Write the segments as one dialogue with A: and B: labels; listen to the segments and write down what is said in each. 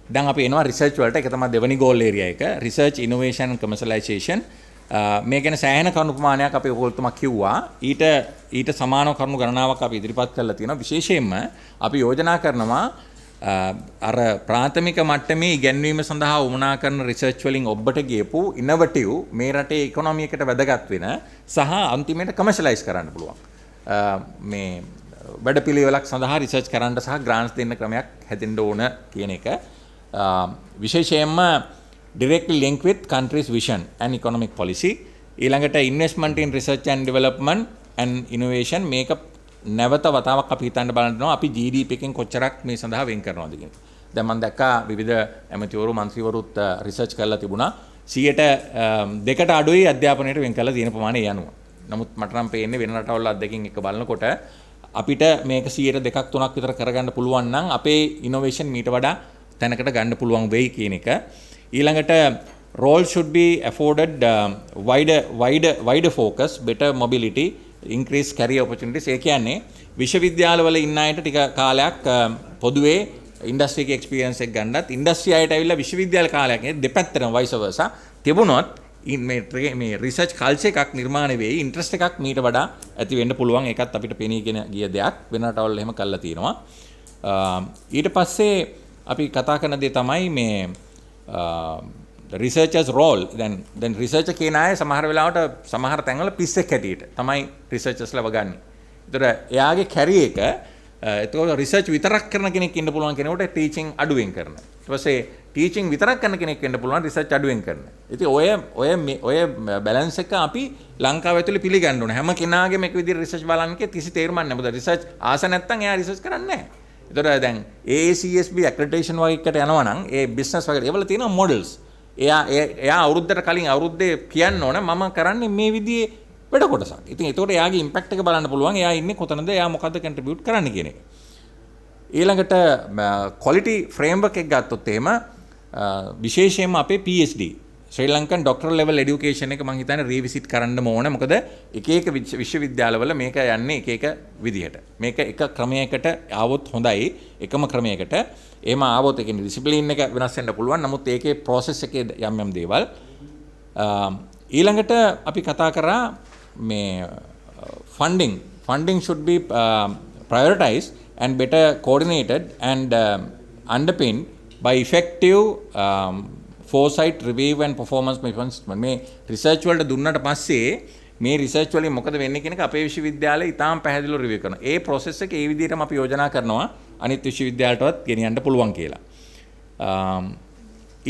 A: දැන් අපි එනවා රිසර්ච් වලට. ඒක තමයි දෙවෙනි ගෝල් ඒරියා එක. Research innovation commercialisation. මේ ගැන සෑහෙන කරුණු ප්‍රමාණයක් අපි ඔයගොල්ලෝ කිව්වා. ඊට සමානව කරුණු ගණනාවක් අපි ඉදිරිපත් කරලා තියෙනවා. විශේෂයෙන්ම අපි යෝජනා කරනවා අර ප්‍රාථමික මට්ටමේ ඉගැන්වීම සඳහා උමනා කරන රිසර්ච් වලින් ඔබට ගියපු ඉනොවටිව් මේ රටේ ඉකොනොමි එකට වැදගත් වෙන සහ අන්තිමට කමර්ෂියලයිස් කරන්න පුළුවන් මේ වැඩපිළිවෙලක් සඳහා රිසර්ච් කරන්න සහ ග්‍රාන්ට්ස් දෙන්න ක්‍රමයක් හැදෙන්න ඕන කියන එක විශේෂයෙන්ම directly linked with country's vision and economic policy. ඊළඟට investment in research and development and innovation මේක නැවත වතාවක් අපි හිතන්න බලනවා අපි GDP එකෙන් කොච්චරක් මේ සඳහා වෙන් කරනවද කියන එක. දැන් මම දැක්කා විවිධ ඇමතිවරු මන්ත්‍රීවරුත් රිසර්ච් කරලා තිබුණා 2% අඩුයි අධ්‍යාපනයට වෙන් කරලා තියෙන ප්‍රමාණය යනවා. නමුත් මට නම් පේන්නේ වෙන රටවල් අධ්‍යක්ෂකින් එක බලනකොට අපිට මේක 2%ක් 3ක් විතර කරගන්න පුළුවන් නම් අපේ ඉනෝවේෂන් මීට වඩා තැනකට ගන්න පුළුවන් වෙයි කියන එක. ඊළඟට role should be afforded wider focus, better mobility, increase career opportunities. ඒ කියන්නේ විශ්වවිද්‍යාලවල ඉන්න අයට ටික කාලයක් පොදුවේ ඉන්ඩස්ට්‍රි එකේ එක්ස්පීරියන්ස් එක ගන්නත් ඉන්ඩස්ට්‍රි අයට ඇවිල්ලා විශ්වවිද්‍යාල කාලයක් දෙපැත්තටම vice versa තිබුණොත් මේ රිසර්ච් කල්චර් එකක් නිර්මාණය වෙයි ඉන්ට්‍රස්ට් එකක් මීට වඩා ඇති වෙන්න පුළුවන්. ඒකත් අපිට පෙනීගෙන ගිය දෙයක්. වෙන රටවල් එහෙම කරලා තියෙනවා. ඊට පස්සේ අපි කතා කරන දේ තමයි මේ researchers role. then researcher කියන අය සමහර වෙලාවට සමහර තැන්වල පිස්සෙක් හැටියට තමයි researchers ලව ගන්න. ඒතර එයාගේ කැරිය එක එතකොට රිසර්ච් විතරක් කරන කෙනෙක් ඉන්න පුළුවන් කෙනෙකුට ටීචින් අඩුවෙන් කරන. ඊට පස්සේ ටීචින් විතරක් කරන කෙනෙක් වෙන්න පුළුවන් රිසර්ච් අඩුවෙන් කරන. ඉතින් ඔය බැලන්ස් එක අපි ලංකාව ඇතුලේ පිළිගන්න ඕනේ. හැම කෙනාගේම එක විදිහට රිසර්ච් බලන්න කිසි තේරුමක් නැහැ. මොකද රිසර්ච් ආස නැත්තම් එයා රිසර්ච් කරන්නේ නැහැ. ඒතර දැන් AACSB accreditation වගේ එකට යනවා නම් ඒ බිස්නස් වගේ ඒවල තියෙන මොඩල්ස් එයා අවුරුද්දට කලින් අවුරුද්දේ කියන්න ඕන මම කරන්නේ මේ විදිහේ වැඩ කොටසක්. ඉතින් ඒතකොට එයාගේ ඉම්පැක්ට් එක බලන්න පුළුවන්. එයා ඉන්නේ කොතනද? එයා මොකද්ද කන්ට්‍රිබියුට් කරන්න කියන එක. ඊළඟට ක්වොලිටි ෆ්‍රේම්වර්ක් එක ගත්තොත් එහෙම විශේෂයෙන්ම අපේ PhD ශ්‍රී ලංකන් ඩොක්ටරල් ලෙවල් এডুকেෂන් එක මම හිතන්නේ රීවිසිට් කරන්නම ඕන. මොකද එක එක විශ්වවිද්‍යාලවල මේක යන්නේ එක එක විදිහට. මේක එක ක්‍රමයකට ආවොත් හොඳයි. එකම ක්‍රමයකට. එහෙම ආවොත් ඒ කියන්නේ ඩිසිප්ලින් එක වෙනස් වෙන්න පුළුවන්. නමුත් ඒකේ process එකේ යම් දේවල් ඊළඟට අපි කතා කරා මේ funding should be prioritized and better coordinated and underpinned by effective foresight review and performance measurement. මේ රිසර්ච් වලට දුන්නට පස්සේ මේ රිසර්ච් වලින් මොකද වෙන්නේ කියන එක අපේ විශ්වවිද්‍යාලේ ඉතාම පැහැදිලිව රිවිව් කරනවා. ඒ process එක ඒ විදිහටම අපි යෝජනා කරනවා අනිත් විශ්වවිද්‍යාලටවත් ගෙනියන්න පුළුවන් කියලා.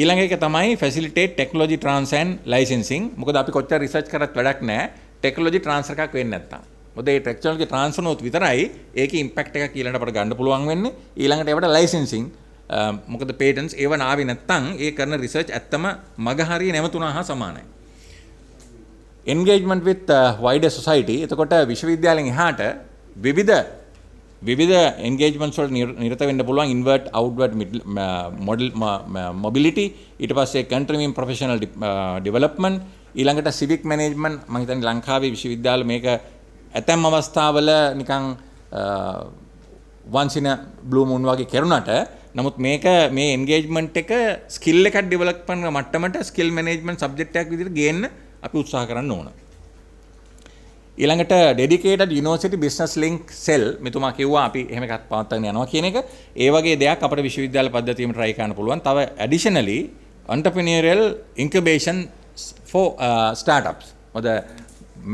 A: ඊළඟ එක තමයි facilitate technology transfer and licensing. මොකද අපි කොච්චර රිසර්ච් කරත් වැඩක් නැහැ ටෙක්නොලොජි ට්‍රාන්ස්ෆර් එකක් වෙන්නේ නැත්තම්. මොකද මේ ටෙක්නොලොජි ට්‍රාන්ස්ෆර් නොත් විතරයි ඒකේ ඉම්පැක්ට් එකක් ඊළඟට අපිට ගන්න පුළුවන් වෙන්නේ. ඊළඟට ඒවට ලයිසෙන්සිං මොකද පේටන්ට්ස් ඒව නාවේ නැත්තම් ඒ කරන රිසර්ච් ඇත්තම මග හරිය නැවතුණා හා සමානයි. engagement with wider society. එතකොට විශ්වවිද්‍යාලෙන් එහාට විවිධ engagements වල නිරත වෙන්න පුළුවන්. invert outward model mobility. ඊට පස්සේ continuing professional development. ඊළඟට civic management. මම හිතන්නේ ලංකාවේ විශ්වවිද්‍යාල මේක ඇතැම් අවස්ථාවල නිකන් once in a blue moon වගේ කරුණාට නමුත් මේක මේ engagement එක skill එකක් develop කරන මට්ටමට skill management subject එකක් විදිහට ගේන්න අපි උත්සාහ කරන්න ඕන. ඊළඟට dedicated university business link cell මෙතුමා කිව්වා අපි එහෙම එකක් පවත්වාගෙන යනවා කියන එක. ඒ වගේ දෙයක් අපේ විශ්වවිද්‍යාල පද්ධතියෙම try කරන්න පුළුවන්. තව additionally entrepreneurial incubation for startups. මොකද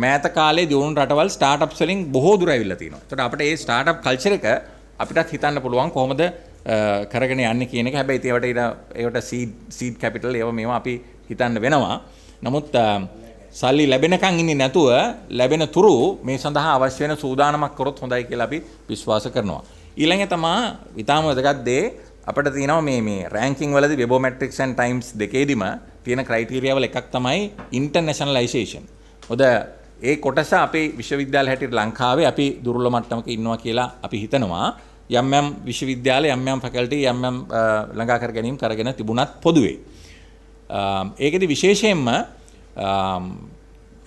A: මෑත කාලේ දියුණු රටවල් startups වලින් බොහෝ දුර ඇවිල්ලා තියෙනවා. ඒකට අපිට මේ startup culture එක අපිටත් හිතන්න පුළුවන් කොහොමද කරගෙන යන්නේ කියන එක. හැබැයි ඒවට seed capital ඒවා මේවා අපි හිතන්න වෙනවා. නමුත් සල්ලි ලැබෙනකන් ඉන්නේ නැතුව ලැබෙන තුරු මේ සඳහා අවශ්‍ය වෙන සූදානමක් කරොත් හොඳයි කියලා අපි විශ්වාස කරනවා. ඊළඟ තමයි ඊටාම වැදගත් දේ අපිට තියෙනවා මේ රෑන්කින් වලදී වෙබෝමැට්‍රික්ස් and ටයිම්ස් දෙකේදීම තියෙන ක්‍රයිටීරියා වල එකක් තමයි ඉන්ටර්නැෂනලයිසේෂන්. මොකද ඒ කොටස අපේ විශ්වවිද්‍යාල හැටියට ලංකාවේ අපි දුර්වල මට්ටමක ඉන්නවා කියලා අපි හිතනවා. යම් විශ්වවිද්‍යාල යම් ෆැකල්ටි යම් ළඟා කර ගැනීම කරගෙන තිබුණත් පොදුවේ. ඒකෙදි විශේෂයෙන්ම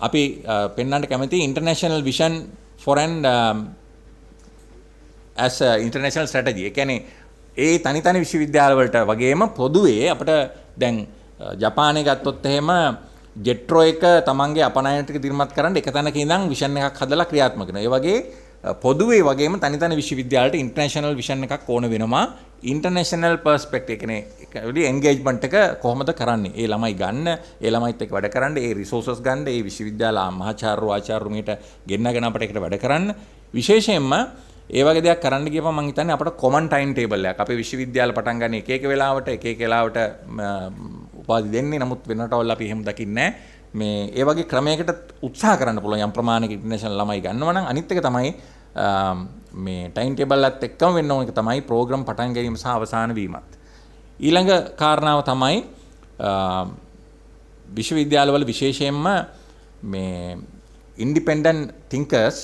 A: අපි පෙන්වන්න කැමති international vision for an as international strategy. ඒ කියන්නේ ඒ තනි විශ්වවිද්‍යාල වලට වගේම පොදුවේ අපිට දැන් ජපානයේ ගත්තොත් එහෙම ජෙට්‍රෝ එක තමන්ගේ අපනයන ටික දිරිමත් කරන්න එක තැනක ඉඳන් විෂන් එකක් හදලා ක්‍රියාත්මක කරනවා. ඒ වගේ පොදුවේ වගේම තනි විශ්වවිද්‍යාලට ඉන්ටර්නැෂනල් විෂන් එකක් ඕන වෙනවා. ඉන්ටර්නැෂනල් පර්ස්පෙක්ටිව් කියන්නේ එන්ගේජ්මන්ට් එක කොහොමද කරන්නේ? ඒ ළමයි ගන්න, ඒ ළමයිත් එක්ක වැඩ කරන්න, ඒ රිසෝසස් ගන්න, ඒ විශ්වවිද්‍යාල මහාචාර්ය ආචාර්යරුමීට ගෙන්නගෙන අපිට ඒකට වැඩ කරන්න. විශේෂයෙන්ම ඒ වගේ දෙයක් කරන්න ගියපම මම හිතන්නේ අපිට කොමන් ටයිම් ටේබල් එකක් අපේ විශ්වවිද්‍යාල පටන් ගන්න එක වෙලාවට එක වෙලාවට උපාධි දෙන්නේ. නමුත් වෙනටවල් අපි එහෙම දකින්නේ මේ ඒ වගේ ක්‍රමයකට උත්සාහ කරන්න පුළුවන් යම් ප්‍රමාණයක ඉන්ටර්නැෂනල් ළමයි ගන්නවා නම්. අනිත් එක තමයි මේ ටයිම් ටේබල් එකත් එක්කම වෙන්න ඕන එක තමයි ප්‍රෝග්‍රෑම් පටන් ගැනීම සහ අවසන් වීමත්. ඊළඟ කාරණාව තමයි විශ්වවිද්‍යාලවල විශේෂයෙන්ම මේ ඉන්ඩිපෙන්ඩන්ට් තින්කර්ස්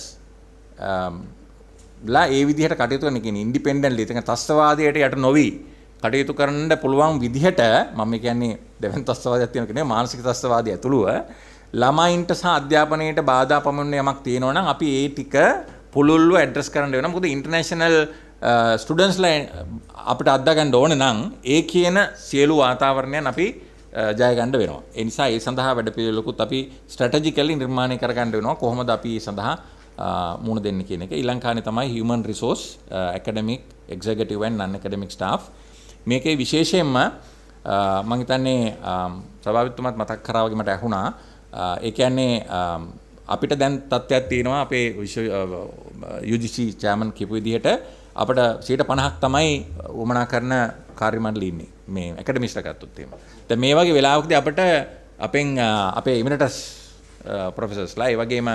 A: ලා ඒ විදිහට කටයුතු කරන කියන්නේ ඉන්ඩිපෙන්ඩන්ට්ලි ඒක තස්වාදයට යට නොවි කටයුතු කරන්න පුළුවන් විදිහට මම කියන්නේ දෙවෙනි තස්වාදයක් තියෙන කෙනේ මානසික තස්වාදය ඇතුළුව ළමයින්ට සහ අධ්‍යාපනයට බාධා පමුණුන යමක් තියෙනවා නම් අපි ඒ ටික පුළුල්ව ඇඩ්‍රස් කරන්න වෙනවා. මොකද ඉන්ටර්නැෂනල් ස්ටුඩන්ට්ස්ලා අපිට අද්දා ගන්න ඕන නම් ඒ කියන සියලු වාතාවරණයන් අපි ජය ගන්න වෙනවා. ඒ නිසා ඒ සඳහා වැඩ පිළිවෙලකුත් අපි ස්ට්‍රැටජිකලි නිර්මාණය කර ගන්න වෙනවා. කොහොමද අපි ඒ සඳහා මුණ දෙන්න කියන එක. ඊළඟ තමයි human resource academic executive and non academic staff. මේකේ විශේෂයෙන්ම මම හිතන්නේ සභාපතිතුමාත් මතක් කරා වගේ මට ඇහුණා. ඒ කියන්නේ අපිට දැන් තත්ත්වයක් තියෙනවා අපේ UGC chairman කියපු විදිහට අපිට 50% තමයි වමනා කරන කාර්ය මණ්ඩලෙ ඉන්නේ මේ ඇකඩමිස්ලා ගත්තොත් එහෙම. දැන් මේ වගේ වෙලාවකදී අපිට අපේ emeritus professorsලා ඒ වගේම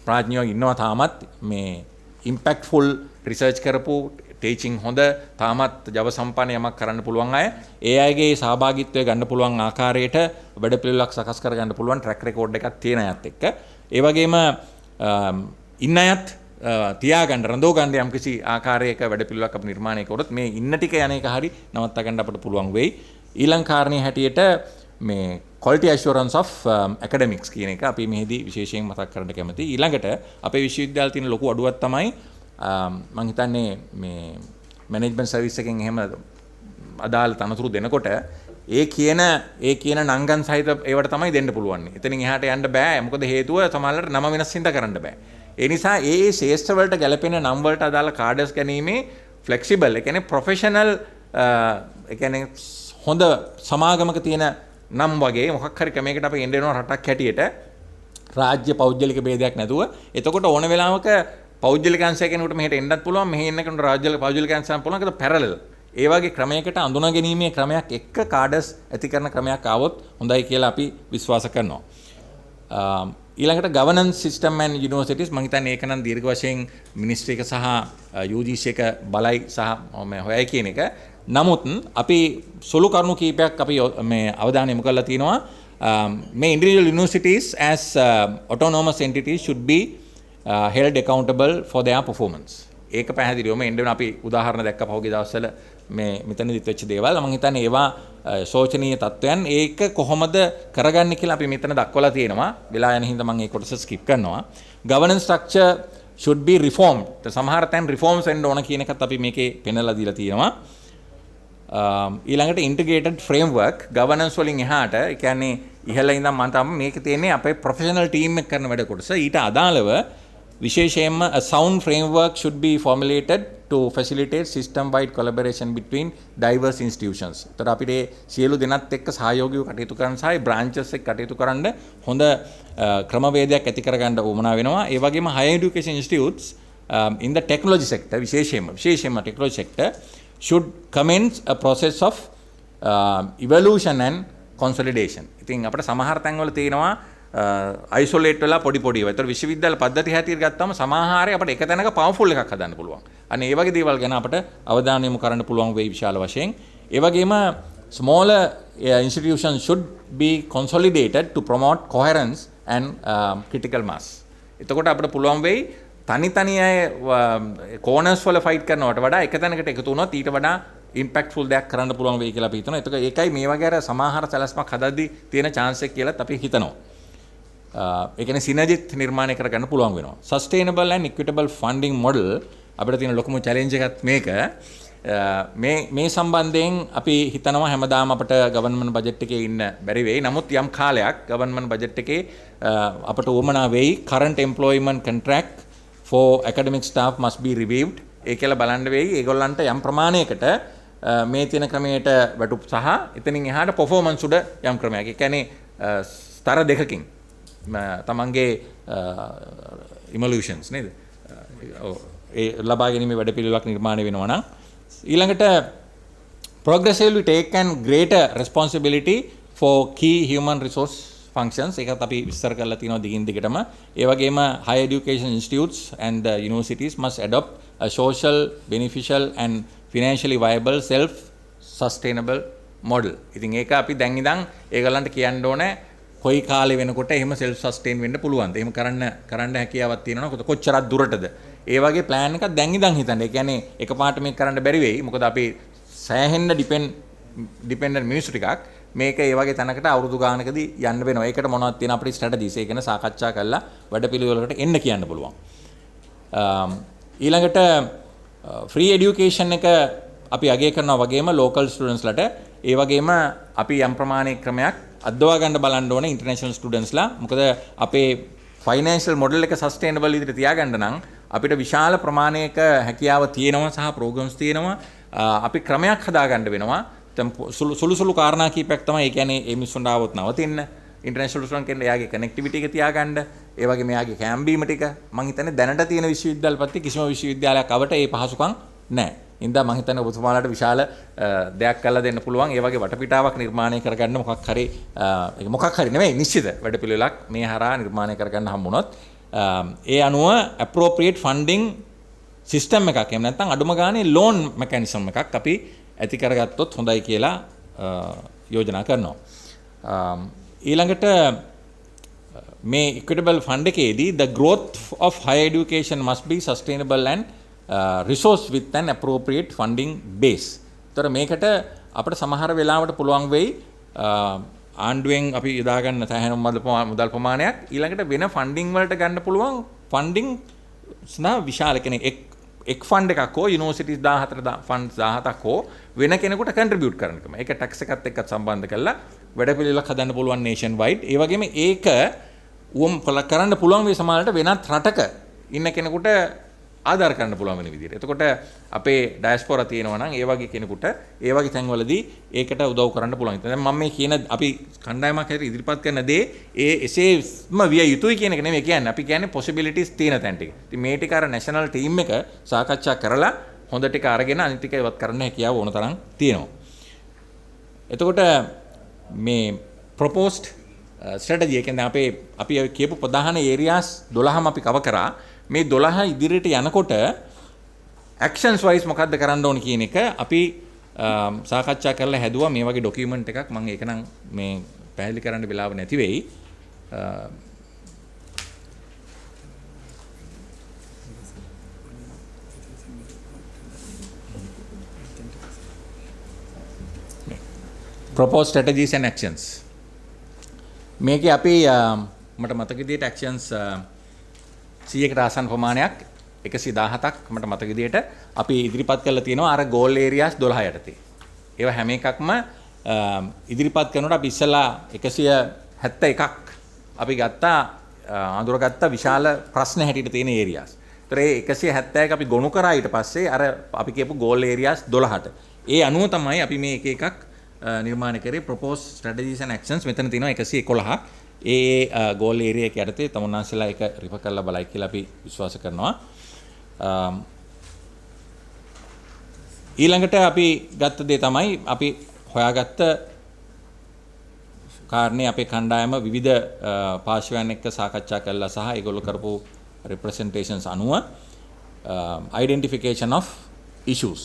A: ප්‍රඥාව ඉන්නවා තාමත් මේ ඉම්පැක්ට්ෆුල් රිසර්ච් කරපු ටීචින් හොඳ තාමත් ජව සම්පන්න යමක් කරන්න පුළුවන් අය ඒ අයගේ සහභාගීත්වය ගන්න පුළුවන් ආකාරයට වැඩපිළිවෙලක් සකස් කර ගන්න පුළුවන් ට්‍රැක් රෙකෝඩ් එකක් තියෙන අයත් එක්ක ඒ වගේම ඉන්න අයත් තියාගන්න රඳව ගන්න යම්කිසි ආකාරයක වැඩපිළිවෙලක් අපි නිර්මාණය කරොත් මේ ඉන්න ටික යන එක හරි නවත්තා ගන්න අපිට පුළුවන් වෙයි. ඊළඟ කාරණේ හැටියට මේ quality assurance of academics කියන එක අපි මෙහිදී විශේෂයෙන් මතක් කරන්න කැමතියි. ඊළඟට අපේ විශ්වවිද්‍යාලයේ තියෙන ලොකු අඩුවක් තමයි මම හිතන්නේ මේ මැනේජ්මන්ට් සර්විස් එකෙන් එහෙම අදාළ තනතුරු දෙනකොට ඒ කියන නංගන් සහිත ඒවට තමයි දෙන්න පුළුවන්. එතනින් එහාට යන්න බෑ. මොකද හේතුව සමහරවිට නම වෙනස් හින්දා කරන්න බෑ. ඒ නිසා ඒ ශේෂ්ත්‍ර වලට ගැලපෙන නම් වලට අදාළ කාඩර්ස් ගැනීමේ ෆ්ලෙක්සිබල් ඒ කියන්නේ ප්‍රොෆෙෂනල් ඒ කියන්නේ හොඳ සමාගමක තියෙන නම් වගේ මොකක් හරි ක්‍රමයකට අපි එන්න වෙනවා රටක් හැටියට රාජ්‍ය පෞද්ගලික ભેදයක් නැතුව. එතකොට ඕන වෙලාවක පෞද්ගලික අංශය කෙනෙකුට මෙහෙට එන්නත් පුළුවන්, මෙහෙ ඉන්න කෙනෙකුට රාජ්‍ය පෞද්ගලික අංශයන් පුළුවන්. ඒක පැරලල්. ඒ වගේ ක්‍රමයකට අඳුනා ගැනීමේ ක්‍රමයක් එක්ක කාඩර්ස් ඇති කරන ක්‍රමයක් ආවොත් හොඳයි කියලා අපි විශ්වාස කරනවා. ඊළඟට governance system and universities මම හිතන්නේ ඒක නම් දීර්ඝ වශයෙන් මිනිස්ට්‍රි එක සහ UGC එක බලයි සහ මේ හොයයි කියන එක. නමුත් අපි සුළු කරුණු කීපයක් අපි මේ අවධානය යොමු කරලා තියෙනවා. මේ individual universities as autonomous entities should be held accountable for their performance. ඒක පැහැදිලිවම එන්න වෙන අපි උදාහරණ දැක්ක පහුගිය දවස්වල මේ මෙතනදිත් වෙච්ච දේවල් මම හිතන්නේ ඒවා ශෝචනීය තත්ත්වයන් ඒක කොහොමද කරගන්නේ කියලා අපි මෙතන දක්වලා තියෙනවා. වෙලා යන හින්දා මම ඒ කොටස ස්කිප් කරනවා. governance structure should be reformed. සමහර තැන් reforms වෙන්න ඕන කියන එකත් අපි මේකේ පෙන්නලා දීලා තියෙනවා. ඊළඟට integrated framework governance වලින් එහාට ඒ කියන්නේ ඉහළ ඉඳන් මම තමයි මේක තියෙන්නේ අපේ professional team එක කරන වැඩ කොටස. ඊට අදාළව විශේෂයෙන්ම a sound framework should be formulated to facilitate system wide collaboration between diverse institutions. ඒතර අපිට සියලු දෙනාත් එක්ක සහයෝගීව කටයුතු කරන්න සහ branches එක්ක කටයුතු කරන්න හොඳ ක්‍රමවේදයක් ඇති කරගන්න උවමනා වෙනවා. ඒ වගේම higher education institutes in the technology sector විශේෂයෙන්ම technology sector should commence a process of evolution and consolidation. ඉතින් අපිට සමහර තැන්වල තියෙනවා isolate වෙලා පොඩි ඒවා. ඒතර විශ්වවිද්‍යාල පද්ධතිය හැටියට ගත්තාම සමහරේ අපිට එක තැනක powerful එකක් හදන්න පුළුවන්. අන්න ඒ වගේ දේවල් ගැන අපිට අවධානය යොමු කරන්න පුළුවන් වෙයි විශාල වශයෙන්. ඒ වගේම smaller institutions should be consolidated to promote coherence and critical mass. එතකොට අපිට පුළුවන් වෙයි තනි අය corners වල fight කරනවට වඩා එක තැනකට එකතු වුණොත් ඊට වඩා impactful දෙයක් කරන්න පුළුවන් වෙයි කියලා අපි හිතනවා. ඒකයි මේ වගේ අර සමාහාර සැලැස්මක් හදද්දී තියෙන chance එක කියලාත් අපි හිතනවා. ඒ කියන්නේ synergy නිර්මාණය කරගන්න පුළුවන් වෙනවා. Sustainable and equitable funding model අපිට තියෙන ලොකුම challenge එකත් මේක. මේ සම්බන්ධයෙන් අපි හිතනවා හැමදාම අපට ගවර්න්මන්ට් බජට් එකේ ඉන්න බැරි වෙයි. නමුත් යම් කාලයක් ගවර්න්මන්ට් බජට් එකේ අපට උවමනා වෙයි current employment contract for academic staff must be reviewed. ඒ කියලා බලන්න වෙයි. ඒගොල්ලන්ට යම් ප්‍රමාණයකට මේ තියෙන ක්‍රමයට වැටුප් සහ එතනින් එහාට performance උඩ යම් ක්‍රමයක්. ඒ කියන්නේ ස්තර දෙකකින් තමන්ගේ evolutions නේද? ඒ ලබා ගැනීමේ වැඩපිළිවෙලක් නිර්මාණය වෙනවා නම් ඊළඟට progressively take and greater responsibility for key human resource functions. ඒකත් අපි විස්තර කරලා තියෙනවා දිගින් දිගටම. ඒ වගේම higher education institutes and universities must adopt a social, beneficial and financially viable self sustainable model. ඉතින් ඒක අපි දැන් ඉඳන් ඒගොල්ලන්ට කියන්න ඕනේ කොයි කාලේ වෙනකොට එහෙම self sustain වෙන්න පුළුවන්ද? එහෙම කරන්න හැකියාවක් තියෙනවද? කොච්චරක් දුරටද? ඒ වගේ plan එකක් දැන් ඉඳන් හිතන්න. ඒ කියන්නේ එකපාරට මේක කරන්න බැරි වෙයි. මොකද අපි සෑහෙන්න dependent මිනිස්සු ටිකක් මේක ඒ වගේ තැනකට අවුරුදු ගානකදී යන්න වෙනවා. ඒකට මොනවද තියෙන අපේ strategies? ඒක ගැන සාකච්ඡා කරලා වැඩපිළිවෙලකට එන්න කියන්න පුළුවන්. ඊළඟට free education එක අපි අගය කරනවා වගේම local students ලට ඒ වගේම අපි යම් ප්‍රමාණයක ක්‍රමයක් අද්දවා ගන්න බලන්න ඕනේ international students ලා. මොකද අපේ financial model එක sustainable විදිහට තියාගන්න නම් අපිට විශාල ප්‍රමාණයක හැකියාව තියෙනවා සහ programs තියෙනවා. අපි ක්‍රමයක් හදාගන්න වෙනවා. සුළු කාරණා කීපයක් තමයි ඒ කියන්නේ මේ මිනිස්සුන්ට ආවොත් නවතින්න. international student කෙනෙක් එයාගේ connectivity එක තියාගන්න. ඒ වගේම එයාගේ කැම් බීම ටික මම හිතන්නේ දැනට තියෙන විශ්වවිද්‍යාල පැත්තේ කිසිම විශ්වවිද්‍යාලයක් අවට ඒ පහසුකම් නැහැ. ඉතින් මම හිතන්නේ ඔබතුමාලාට විශාල දෙයක් කරලා දෙන්න පුළුවන්. ඒ වගේ වටපිටාවක් නිර්මාණය කරගන්න මොකක් හරි නෙමෙයි නිශ්චිත වැඩපිළිවෙලක් මේ හරහා නිර්මාණය කරගන්න හම්බුනොත් ඒ අනුව appropriate funding system එකක් එහෙම නැත්නම් අඩුම ගානේ loan mechanism එකක් අපි ඇති කරගත්තොත් හොඳයි කියලා යෝජනා කරනවා. ඊළඟට මේ equitable fund එකේදී the growth of higher education must be sustainable and resource with an appropriate funding base. තර මේකට අපිට සමහර වෙලාවට පුළුවන් වෙයි ආණ්ඩුවෙන් අපි යොදා ගන්න සෑහෙන මුදල් ප්‍රමාණයක් ඊළඟට වෙන ෆන්ඩින් වලට ගන්න පුළුවන් ෆන්ඩින් සනා විශාල කෙනෙක් එක් ෆන්ඩ් එකක් හෝ යුනිවර්සිටිස් 14 ෆන්ඩ්ස් 17ක් හෝ වෙන කෙනෙකුට කන්ට්‍රිබියුට් කරන්න කම. ඒක ටැක්ස් එකත් එක්ක සම්බන්ධ කරලා වැඩපිළිවෙලක් හදන්න පුළුවන් නේෂන් වයිඩ්. ඒ වගේම ඒක කරන්න පුළුවන් මේ සමාජයට වෙනත් රටක ඉන්න කෙනෙකුට ආධාර කරන්න පුළුවන් වෙන විදිහට. එතකොට අපේ ඩයස්පොරා තියෙනවා නම් ඒ වගේ කෙනෙකුට ඒ වගේ තැන්වලදී ඒකට උදව් කරන්න පුළුවන්. දැන් මම මේ කියන අපි කණ්ඩායමක් හැටියට ඉදිරිපත් කරන දේ එසේම විය යුතුයි කියන එක නෙමෙයි කියන්නේ. අපි කියන්නේ possibilities තියෙන තැන් ටික. ඉතින් මේ ටික අර national team එක සාකච්ඡා කරලා හොඳ ටික අරගෙන අනිත් ටික ඉවත් කරන්න හැකියාව ඕන තරම් තියෙනවා. එතකොට මේ proposed strategy එකෙන් අපි කියපු ප්‍රධාන areas 12ම අපි cover කරා. මේ 12 ඉදිරියට යනකොට actions wise මොකද්ද කරන්න ඕන කියන එක අපි සාකච්ඡා කරලා හැදුවා. මේ වගේ ડોකියුමන්ට් එකක් මම ඒක නම් මේ පැහැදිලි කරන්න වෙලාව නැති වෙයි. proposed strategies and actions. මේකේ අපි මට මතක විදිහට actions 100කට ආසන්න ප්‍රමාණයක් 117ක් මට මතක විදිහට අපි ඉදිරිපත් කරලා තියෙනවා අර goal areas 12 යටතේ. ඒවා හැම එකක්ම ඉදිරිපත් කරනකොට අපි ඉස්සලා 171ක් අපි ගත්තා අඳුරගත්තා විශාල ප්‍රශ්න හැටියට තියෙන areas. ඒතර ඒ 171 අපි ගොනු කරා ඊට පස්සේ අර අපි කියපු goal areas 12ට. ඒ අනුව තමයි අපි මේ එක එකක් නිර්මාණය කරේ proposed strategies and actions. මෙතන තියෙනවා 111ක්. goal area එක යටතේ තමුන්නාන්සලා එක රිෆර් කරලා බලයි කියලා අපි විශ්වාස කරනවා. ඊළඟට අපි ගත්ත දේ තමයි අපි හොයාගත්ත කාරණේ අපේ කණ්ඩායම විවිධ පාර්ශවයන් එක්ක සාකච්ඡා කළා සහ ඒගොල්ලෝ කරපු representations අනුව identification of issues.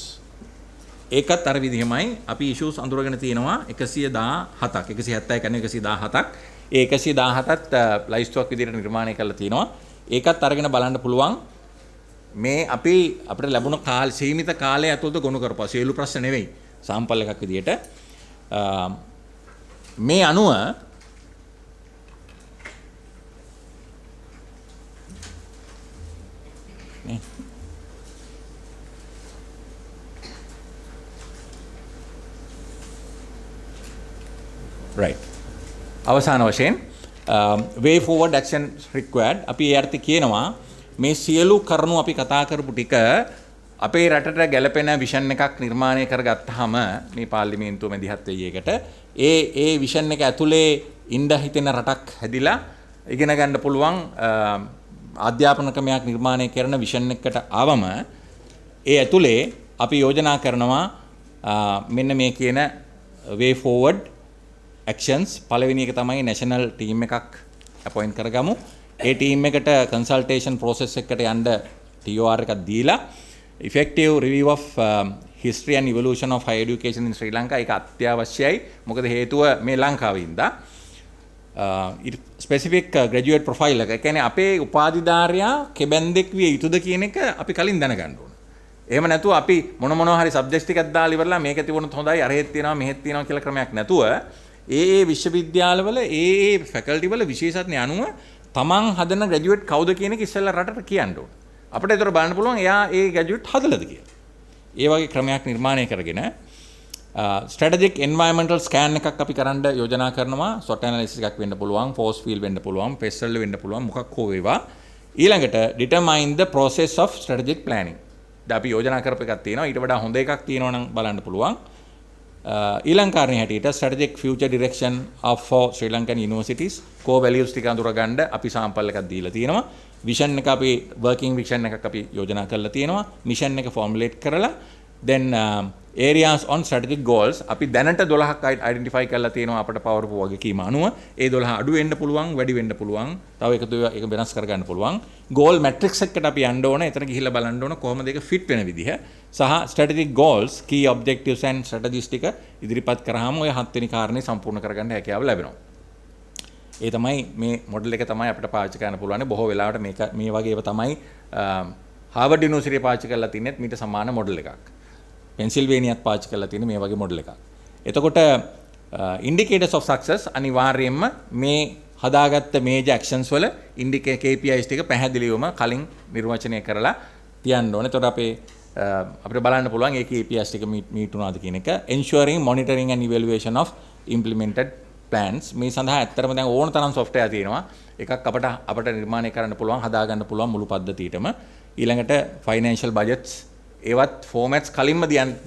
A: ඒකත් අර විදිහමයි අපි issues අඳුරගෙන තියෙනවා 117ක් 171 කියන්නේ 117ක්. ඒ 117ත් ලයිස්ට්ුවක් විදිහට නිර්මාණය කරලා තියෙනවා. ඒකත් අරගෙන බලන්න පුළුවන්. මේ අපිට ලැබුණ සීමිත කාලය ඇතුළත ගොනු කරපුවා. සියලු ප්‍රශ්න නෙවෙයි. සාම්පල් එකක් විදිහට. මේ අනුව right. අවසාන වශයෙන් way forward action required අපි ඒ අර්ථය කියනවා මේ සියලු කරුණු අපි කතා කරපු ටික අපේ රටට ගැළපෙන විෂන් එකක් නිර්මාණය කරගත්තාම මේ පාර්ලිමේන්තුව මැදිහත් වෙයි එකට ඒ විෂන් එක ඇතුලේ ඉන්න හිතෙන රටක් හැදිලා ඉගෙන ගන්න පුළුවන් අධ්‍යාපන ක්‍රමයක් නිර්මාණය කරන විෂන් එකකට ආවම ඒ ඇතුලේ අපි යෝජනා කරනවා මෙන්න මේ කියන way forward actions පළවෙනි එක තමයි national team එකක් appoint කරගමු. ඒ team එකට consultation process එකකට යන්න TOR එකක් දීලා effective review of history and evolution of higher education in Sri Lanka ඒක අත්‍යවශ්‍යයි. මොකද හේතුව මේ ලංකාවේ ඉඳලා specific graduate profile එක. ඒ කියන්නේ අපේ උපාධිධාරයා කෙබැන්දෙක් විය යුතුද කියන එක අපි කලින් දැනගන්න ඕන. එහෙම නැතුව අපි මොනවා හරි සබ්ජෙක්ට් ටිකක් දාලා ඉවරලා මේක තිබුණොත් හොඳයි අරහෙත් තියෙනවා මෙහෙත් තියෙනවා කියලා ක්‍රමයක් නැතුව ඒ විශ්වවිද්‍යාලවල ඒ ෆැකල්ටි වල විශේෂඥ අනුව තමන් හදන ග්‍රැජුවේට් කවුද කියන එක ඉස්සෙල්ලා රටට කියන්න ඕන. අපිට ඒතර බලන්න පුළුවන් එයා ඒ ග්‍රැජුවේට් හදලාද කියලා. ඒ වගේ ක්‍රමයක් නිර්මාණය කරගෙන ස්ට්‍රැටජික් එන්වයරන්මන්ටල් ස්කෑන් එකක් අපි කරන්න යෝජනා කරනවා. SWOT ඇනලිසිස් එකක් වෙන්න පුළුවන්, ෆෝස් ෆීල්ඩ් වෙන්න පුළුවන්, පෙස්සල් වෙන්න පුළුවන්, මොකක් හෝ වේවා. ඊළඟට determine the process of strategic planning. දැන් අපි යෝජනා කරපු එකක් තියෙනවා. ඊට වඩා හොඳ එකක් තියෙනවා නම් බලන්න පුළුවන්. ඊළඟ කාරණේ හැටියට strategic future direction of for Sri Lankan universities core values ටික අඳුරගන්න අපි sample එකක් දීලා තියෙනවා. vision එක අපි working vision එකක් අපි යෝජනා කරලා තියෙනවා. mission එක formulate කරලා then areas on strategic goals අපි දැනට 12ක් identify කරලා තියෙනවා අපිට පවරපු වගකීම අනුව. ඒ 12 අඩු වෙන්න පුළුවන්, වැඩි වෙන්න පුළුවන්. තව එකතු ඒක වෙනස් කරගන්න පුළුවන්. goal matrix එකකට අපි යන්න ඕන. එතන ගිහිල්ලා බලන්න ඕන කොහොමද ඒක fit වෙන විදිහ. සහ strategic goals, key objectives and strategies ටික ඉදිරිපත් කරාම ඔය 7 වෙනි කාරණේ සම්පූර්ණ කරගන්න හැකියාව ලැබෙනවා. ඒ තමයි මේ මොඩල් එක තමයි අපිට පාවිච්චි කරන්න පුළුවන්. බොහෝ වෙලාවට මේ වගේ ඒවා තමයි Harvard University පාවිච්චි කරලා තින්නේ මීට සමාන මොඩල් එකක්. පෙන්සිල්වේනියාත් පාවිච්චි කරලා තියෙන මේ වගේ මොඩල් එකක්. එතකොට indicators of success අනිවාර්යයෙන්ම මේ හදාගත්ත major actions වල KPIs ටික පැහැදිලිවම කලින් නිර්වචනය කරලා තියන්න ඕනේ. එතකොට අපිට බලන්න පුළුවන් ඒ KPIs ටික meet වුණාද කියන එක. ensuring monitoring and evaluation of implemented plans. මේ සඳහා ඇත්තටම දැන් ඕන තරම් software තියෙනවා. එකක් අපිට නිර්මාණය කරන්න පුළුවන්, හදාගන්න පුළුවන් මුළු පද්ධතියටම. ඊළඟට financial budgets ඒවත් ෆෝමැට්ස් කලින්ම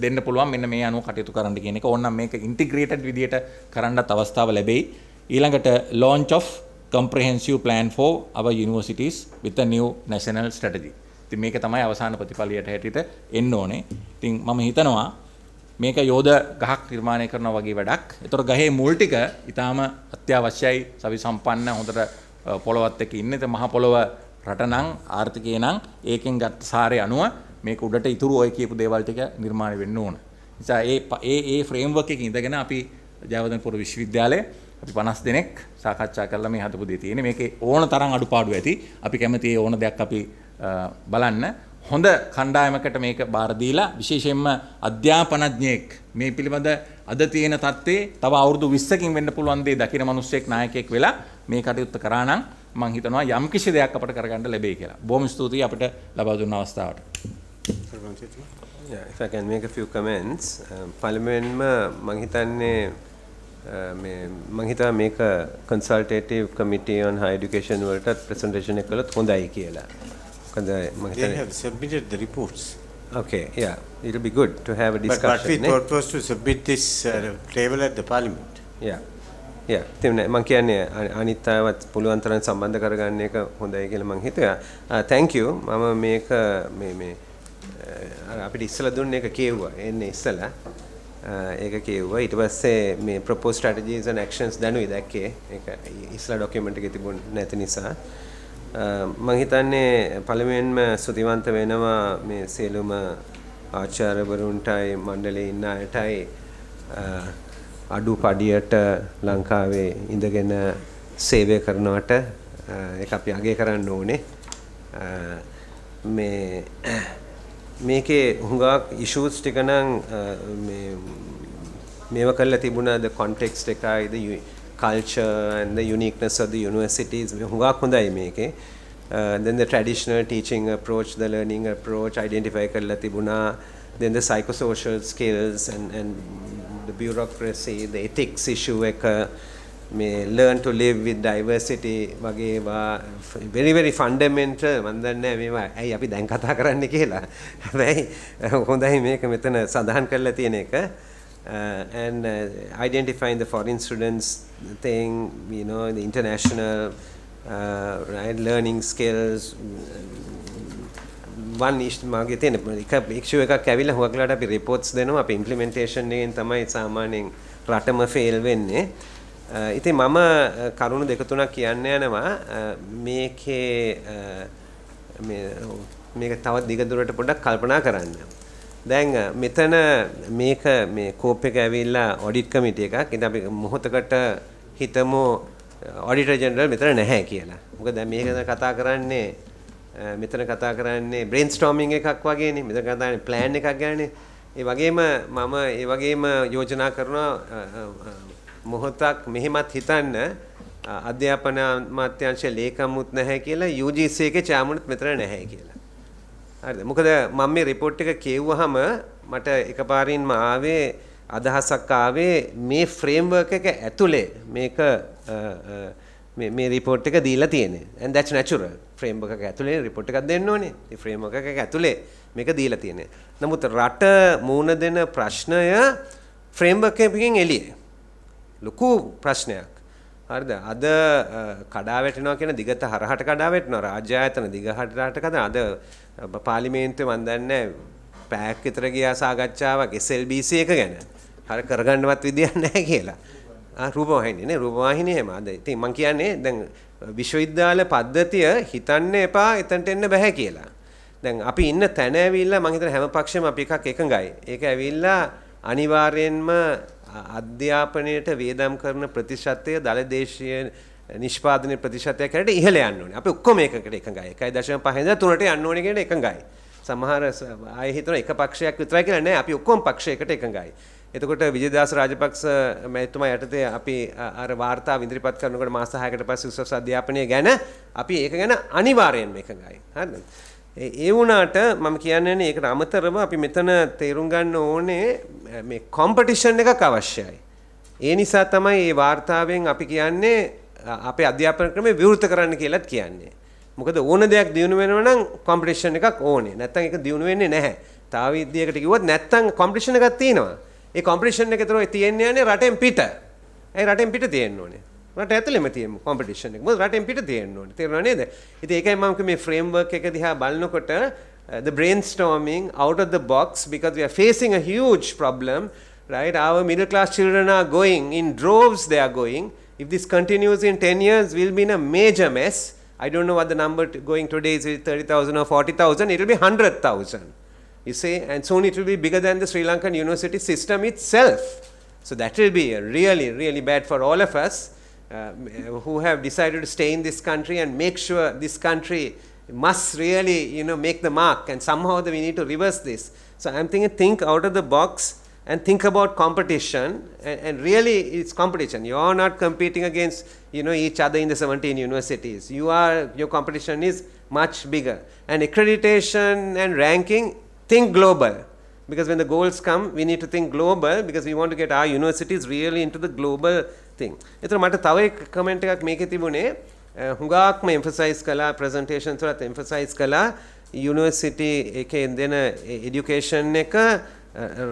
A: දෙන්න පුළුවන් මෙන්න මේ අනුව කටයුතු කරන්න කියන එක. ඕනනම් මේක ඉන්ටිග්‍රේටඩ් විදියට කරන්නත් අවස්ථාව ලැබෙයි. ඊළඟට launch of comprehensive plan for our universities with a new national strategy. ඉතින් මේක තමයි අවසාන ප්‍රතිඵලයට හැටියට එන්න ඕනේ. ඉතින් මම හිතනවා මේක යෝධ ගහක් නිර්මාණය කරනවා වගේ වැඩක්. ඒතර ගහේ මුල් ටික ඊටාම අත්‍යවශ්‍යයි. සවි සම්පන්න හොඳට පොළවත් එක්ක ඉන්නේ. ඒ මහ පොළව රට නම් ආර්ථිකේ නම් ඒකෙන් ගත් සාරය අනුව මේක උඩට ඉතුරු ඔය කියපු දේවල් ටික නිර්මාණය වෙන්න ඕන. නිසා ඒ ෆ්‍රේම්වර්ක් එකේ ඉඳගෙන අපි ජයවර්ධනපුර විශ්වවිද්‍යාලයේ අපි 50 දෙනෙක් සාකච්ඡා කරලා මේ හදපු දේ තියෙන්නේ. මේකේ ඕන තරම් අඩුපාඩු ඇති. අපි කැමති ඒ ඕන දෙයක් අපි බලන්න. හොඳ කණ්ඩායමකට මේක බාර දීලා විශේෂයෙන්ම අධ්‍යාපනඥයෙක් මේ පිළිබඳ අද තියෙන තත්ත්වේ තව අවුරුදු 20කින් වෙන්න පුළුවන් දේ දකින මිනිස්සෙක් නායකයෙක් වෙලා මේ කටයුත්ත කරා නම් මම හිතනවා යම් කිසි දෙයක් අපිට කරගන්න ලැබෙයි කියලා. බොහොම ස්තුතියි අපිට ලබා දුන්න අවස්ථාවට.
B: Yeah, if I can make a few comments. Parliament මං හිතන්නේ මං හිතා මේක consultative committee on higher education වලට presentation එක කළොත් හොඳයි කියලා.
C: They have submitted the reports.
B: Okay, yeah, it'll be good to have a discussion.
C: But what we thought was to submit this table at the parliament.
B: Yeah. Yeah, මං කියන්නේ අනිත් අයවත් පුළුවන් තරම් සම්බන්ධ කරගන්න එක හොඳයි කියලා මං හිතුවා. Thank you. මම මේක මේ අපිට ඉස්සලා දුන්න එක කියුවා. එන්නේ ඉස්සලා. ඒක කියුවා. ඊට පස්සේ මේ proposed strategies and actions දැනුයි දැක්කේ. ඒක ඉස්සලා document එකේ තිබුණ නැති නිසා. මං හිතන්නේ පළමුවෙන්ම ස්තුතිවන්ත වෙනවා මේ සියලුම ආචාර්යවරුන්ටයි මණ්ඩලයේ ඉන්න අයටයි අඩු පඩියට ලංකාවේ ඉඳගෙන සේවය කරනවට ඒක අපි අගය කරන්න ඕනේ. මේකේ හුඟක් issues ටික නම් මේව කරලා තිබුණා the context එකයි the culture and the uniqueness of the universities හුඟක් හොඳයි මේකේ. Then the traditional teaching approach, the learning approach identify කරලා තිබුණා. Then the psychosocial skills and the bureaucracy, the ethics issue එක මේ learn to live with diversity වගේ very very fundamental මම දන්නේ මේවා ඇයි අපි දැන් කතා කරන්නේ කියලා. හැබැයි හොඳයි මේක මෙතන සඳහන් කරලා තියෙන එක. And identifying the foreign students thing, you know, the international right learning skills. One issue මාගේ තියෙන එක issue එකක් ඇවිල්ලා හුඟක්ලාට අපි reports දෙනවා අපි implementation එකෙන් තමයි සාමාන්‍යයෙන් රටම fail වෙන්නේ. ඉතින් මම කරුණු දෙක තුනක් කියන්න යනවා මේකේ මේක තවත් දිගදුරට පොඩ්ඩක් කල්පනා කරන්න. දැන් මෙතන මේක මේ කෝප් එක ඇවිල්ලා ඔඩිට් කමිටි එකක්. ඉතින් අපි මොහොතකට හිතමු ඔඩිටර් ජෙනරල් මෙතන නැහැ කියලා. මොකද දැන් මේක කතා කරන්නේ මෙතන කතා කරන්නේ බ්‍රේන්ස්ටෝමින් එකක් වගේනේ. මෙතන කතා කරන්නේ ප්ලෑන් එකක් ගැනනේ. ඒ වගේම මම ඒ වගේම යෝජනා කරනවා මොහොතක් මෙහෙමත් හිතන්න අධ්‍යාපන අමාත්‍යාංශයේ ලේකම්මුත් නැහැ කියලා UGC එකේ චාමුණුත් මෙතන නැහැ කියලා. හරිද? මොකද මම මේ report එක කියවුවාම මට එකපාරින්ම ආවේ අදහසක් ආවේ මේ framework එක ඇතුලේ මේක මේ report එක දීලා තියෙන්නේ. And that's natural. framework එක ඇතුලේ report එකක් දෙන්න ඕනේ. මේ framework එක ඇතුලේ මේක දීලා තියෙන්නේ. නමුත් රට මූණ දෙන ප්‍රශ්නය framework එකකින් එළියේ. ලොකු ප්‍රශ්නයක්. හරිද? අද කඩා වැටෙනවා කියන දිගට හරහට කඩා වැටෙනවා. රාජ්‍ය ආයතන දිගහරට කඩා අද පාර්ලිමේන්තුවේ මම දන්නේ පැයක් විතර ගියා සාකච්ඡාවක් SLBC එක ගැන. හර කරගන්නවත් විදියක් නැහැ කියලා. රූපවාහිනිය නේ රූපවාහිනිය එහෙම. අද ඉතින් මම කියන්නේ දැන් විශ්වවිද්‍යාල පද්ධතිය හිතන්න එපා එතනට එන්න බෑ කියලා. දැන් අපි ඉන්න තැන ඇවිල්ලා මම හිතන හැම පක්ෂෙම අපි එකක් එකඟයි. ඒක ඇවිල්ලා අනිවාර්යෙන්ම අධ්‍යාපනයට වේදම් කරන ප්‍රතිශතය දල දේශීය නිෂ්පාදන ප්‍රතිශතයක් හැරට ඉහළ යන්න ඕනේ. අපි ඔක්කොම ඒකකට එකඟයි. 1.5 ඉඳලා 3ට යන්න ඕනේ කියන එකඟයි. සමහර අය හිතන එක පක්ෂයක් විතරයි කියලා නෑ. අපි ඔක්කොම පක්ෂයකට එකඟයි. එතකොට විජේදාස රාජපක්ෂ මහත්මයා යටතේ අපි අර වාර්තාව ඉදිරිපත් කරනකොට මාස 6කට පස්සේ උසස් අධ්‍යාපනය ගැන අපි ඒක ගැන අනිවාර්යෙන්ම එකඟයි. හරිද? ඒ වුණාට මම කියන්නේ ඒකට අමතරව අපි මෙතන තේරුම් ගන්න ඕනේ මේ කොම්පිටිෂන් එකක් අවශ්‍යයි. ඒ නිසා තමයි මේ වාර්තාවෙන් අපි කියන්නේ අපේ අධ්‍යාපන ක්‍රමය විවෘත කරන්න කියලාත් කියන්නේ. මොකද ඕන දෙයක් දියුණු වෙනවා නම් කොම්පිටිෂන් එකක් ඕනේ. නැත්තම් ඒක දියුණු වෙන්නේ නැහැ. තව විදියකට කිව්වොත් නැත්තම් කොම්පිටිෂන් එකක් තියෙනවා. ඒ කොම්පිටිෂන් එක විතර තියෙන්නේ යන්නේ රටෙන් පිට. ඒ රටෙන් පිට තියෙන්න ඕනේ. රට ඇතුළෙම තියෙන කොම්පිටිෂන් එක. මොකද රටෙන් පිට තියෙන්න ඕනේ. තේරුණා නේද? ඉතින් ඒකයි මම මේ ෆ්‍රේම්වර්ක් එක දිහා බලනකොට the brainstorming out of the box because we are facing a huge problem, right? Our middle class children are going in droves. They are going. If this continues in 10 years, we'll be in a major mess. I don't know what the number going today is 30,000 or 40,000. It will be 100,000. You see, and soon it will be bigger than the Sri Lankan university system itself. So that will be really, really bad for all of us who have decided to stay in this country and make sure this country must really, you know, make the mark. And somehow we need to reverse this. So I'm thinking, think out of the box and think about competition. And really, it's competition. You are not competing against, you know, each other in the 17 universities. Your competition is much bigger. And accreditation and ranking. Think global, because when the goals come, we need to think global because we want to get our universities really into the global thing. එතන මට තව එක comment එකක් මේකේ තිබුණේ හුඟක්ම emphasize කළා presentations වලත් emphasize කළා university එකේ දෙන education එක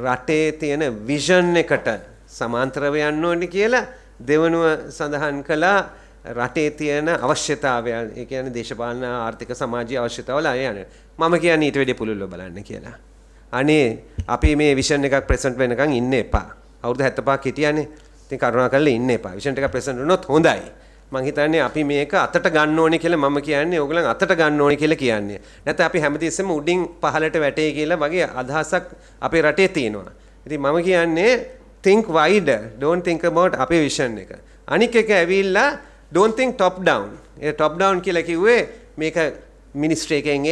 B: රටේ තියෙන vision එකට සමාන්තරව යන්න ඕනේ කියලා දෙවනුව සඳහන් කළා රටේ තියෙන අවශ්‍යතාවයන් ඒ කියන්නේ දේශපාලන ආර්ථික සමාජීය අවශ්‍යතාවල යන්නේ මම කියන්නේ ඊට වැඩි පුළුල්ව බලන්න කියලා. අනේ අපි මේ විෂන් එකක් ප්‍රසන්ට් වෙනකන් ඉන්න එපා. අවුරුදු 75ක් හිටියානේ. ඉතින් කරුණාකරලා ඉන්න එපා. විෂන් එකක් ප්‍රසන්ට් වුණොත් හොඳයි. මම හිතන්නේ අපි මේක අතට ගන්න ඕනේ කියලා මම කියන්නේ ඕගලන් අතට ගන්න ඕනේ කියලා කියන්නේ. නැත්නම් අපි හැමතිස්සෙම උඩින් පහළට වැටේ කියලා වගේ අදහසක් අපේ රටේ තියෙනවා. ඉතින් මම කියන්නේ think wider. Don't think about අපේ විෂන් එක. අනික් එක ඇවිල්ලා don't think top down. A top down කියලා කිව්වේ මේක මිනිස්ට්‍රි එකෙන්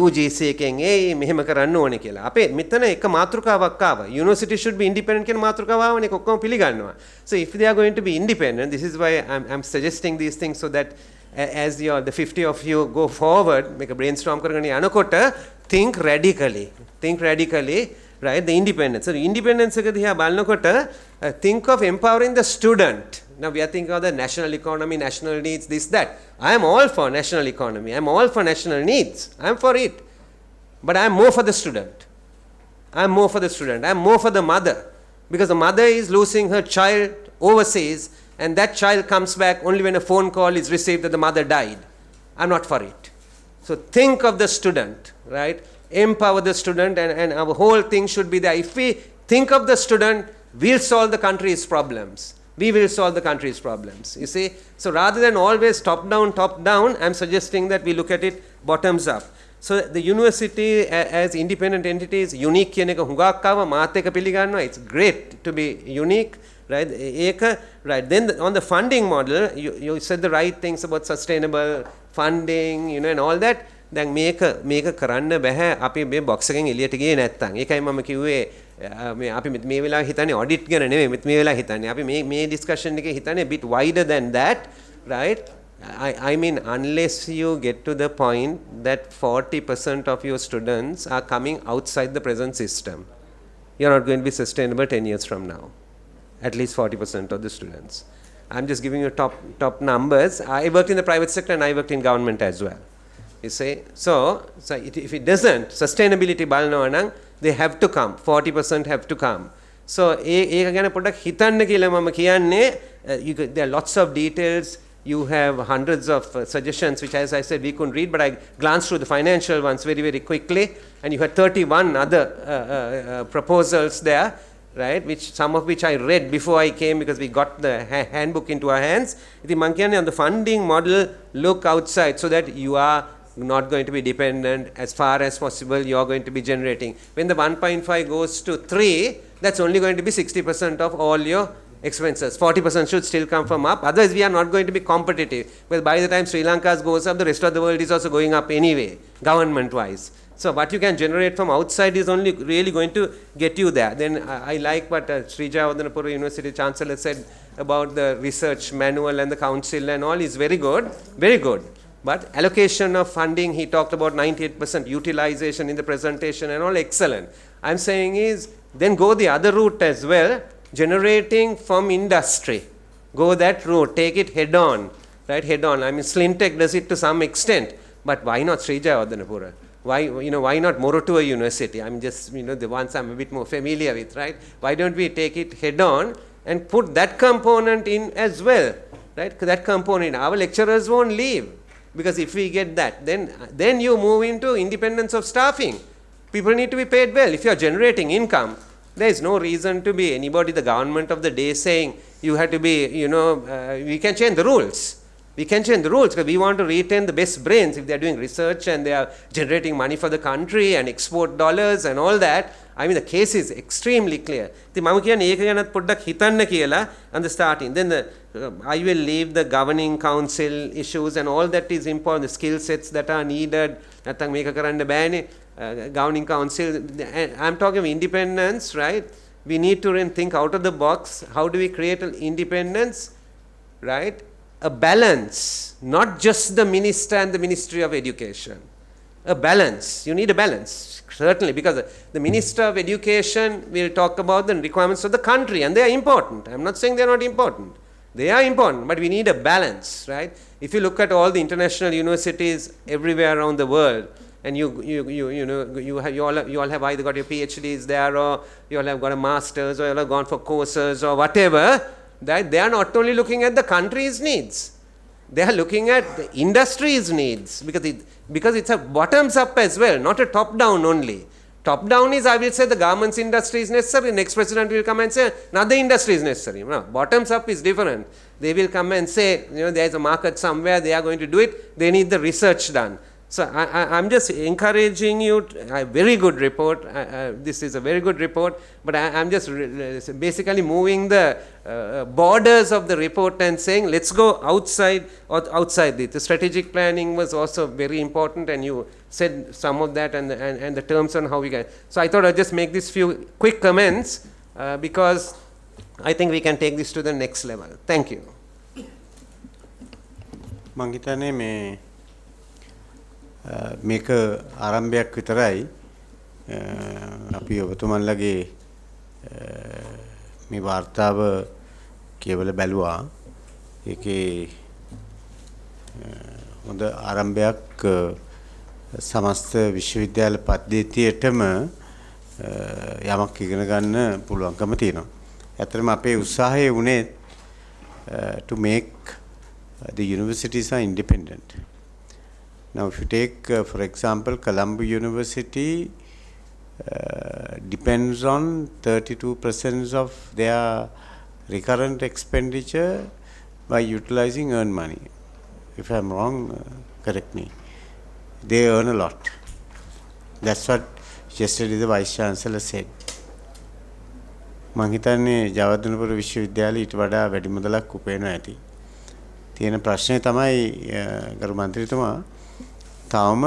B: UGC එකෙන් මෙහෙම කරන්න ඕනේ කියලා. අපේ මෙතන එක මාතෘකාවක් ආවා. University should be independent කියන මාතෘකාව ආවනේ ඔක්කොම පිළිගන්නවා. So if they are going to be independent, this is why I'm suggesting these things so that as the 50 of you go forward, make a brainstorm කරගෙන යනකොට think radically. right? The independence. So independence එක දිහා බලනකොට think of empowering the student. Now we are thinking of the national economy, national needs, this, that. I am all for national economy. I am all for national needs. I am for it. But I am more for the student. I am more for the student. I am more for the mother. Because the mother is losing her child overseas and that child comes back only when a phone call is received that the mother died. I am not for it. So think of the student, right? Empower the student and our whole thing should be there. If we think of the student, we'll solve the country's problems. We will solve the country's problems. You see? So rather than always top down, I'm suggesting that we look at it bottoms up. So the university as independent entity is unique. It's great to be unique. Right? Right. Then on the funding model, you said the right things about sustainable funding, and all that. දැන් මේක කරන්න බෑ අපි මේ box එකෙන් එළියට ගියේ නැත්තම්. ඒකයි මම කිව්වේ මේ අපි මේ වෙලාව හිතන්නේ ඔඩිට් ගැන නෙමෙයි මේ වෙලාව හිතන්නේ. අපි මේ ඩිස්කෂන් එකේ හිතන්නේ a bit wider than that, right? I mean unless you get to the point that 40% of your students are coming outside the present system, you're not going to be sustainable 10 years from now. At least 40% of the students. I'm just giving you top numbers. I worked in the private sector and I worked in government as well. You see, so if it doesn't, sustainability balnavanang, they have to come. 40% have to come. So ඒක ගැන පොඩ්ඩක් හිතන්න කියලා මම කියන්නේ. There are lots of details. You have hundreds of suggestions, which, as I said, we couldn't read, but I glanced through the financial ones very, very quickly, and you had 31 other proposals there, right? Some of which I read before I came because we got the handbook into our hands. The Mankyani on the funding model, look outside so that you are not going to be dependent. As far as possible, you are going to be generating. When the 1.5 goes to 3, that's only going to be 60% of all your expenses. 40% should still come from up. Otherwise, we are not going to be competitive. Well, by the time Sri Lanka goes up, the rest of the world is also going up anyway, government-wise. So what you can generate from outside is only really going to get you there. Then I like what Sri Jayawardenepura University Chancellor said about the research manual and the council and all is very good, very good. But allocation of funding, he talked about 98% utilization in the presentation and all, excellent. I'm saying is, then go the other route as well, generating from industry. Go that route, take it head on, right, head on. I mean, Slintech does it to some extent, but why not Sri Jayawardenepura? Why not Moratuwa University? I'm just, the ones I'm a bit more familiar with, right? Why don't we take it head on and put that component in as well, right? That component, our lecturers won't leave. Because if we get that, then you move into independence of staffing. People need to be paid well. If you are generating income, there is no reason to be anybody, the government of the day, saying you have to be, we can change the rules. We can change the rules because we want to retain the best brains. If they are doing research and they are generating money for the country and export dollars and all that, I mean, the case is extremely clear. The මම කියන්නේ ඒක ගැනත් පොඩ්ඩක් හිතන්න කියලා on the starting. Then I will leave the governing council issues and all that is important, the skill sets that are needed. නැත්තම් මේක කරන්න බෑනේ. Governing council, I'm talking of independence, right? We need to think out of the box. How do we create an independence, right? A balance, not just the minister and the Ministry of Education. A balance. You need a balance, certainly, because the Minister of Education will talk about the requirements of the country, and they are important. I'm not saying they are not important. They are important, but we need a balance, right? If you look at all the international universities everywhere around the world, and you all have either got your PhDs there, or you all have got a master's, or you all have gone for courses, or whatever, that they are not only looking at the country's needs, they are looking at the industry's needs, because it's a bottoms up as well, not a top down only. Top down is, I will say, the garments industry is necessary. Next president will come and say another industry is necessary. No, bottoms up is different. They will come and say, there is a market somewhere, they are going to do it, they need the research done. So I'm just encouraging you, a very good report, this is a very good report, but I'm just basically moving the borders of the report and saying, let's go outside it. The strategic planning was also very important, and you said some of that and the terms on how we get. So I thought I'd just make these few quick comments because I think we can take this to the next level. Thank you.
C: මං හිතන්නේ මේක ආරම්භයක් විතරයි. අපි ඔබතුමන්ලගේ මේ වාර්තාව කියවල බැලුවා. ඒකේ හොඳ ආරම්භයක් සමස්ත විශ්වවිද්‍යාල පද්ධතියටම යමක් ඉගෙන ගන්න පුළුවන්කම තියෙනවා. ඇත්තටම අපේ උත්සාහය වුණේ to make the universities are independent. Now, if you take, for example, Colombo University depends on 32% of their recurrent expenditure by utilizing earned money. If I'm wrong, correct me. They earn a lot. That's what yesterday the Vice Chancellor said. මං හිතන්නේ ජයවර්ධනපුර විශ්වවිද්‍යාලය ඊට වඩා වැඩි මුදලක් උපයනවා ඇති. තියෙන ප්‍රශ්නේ තමයි ගරු මන්ත්‍රීතුමා තාම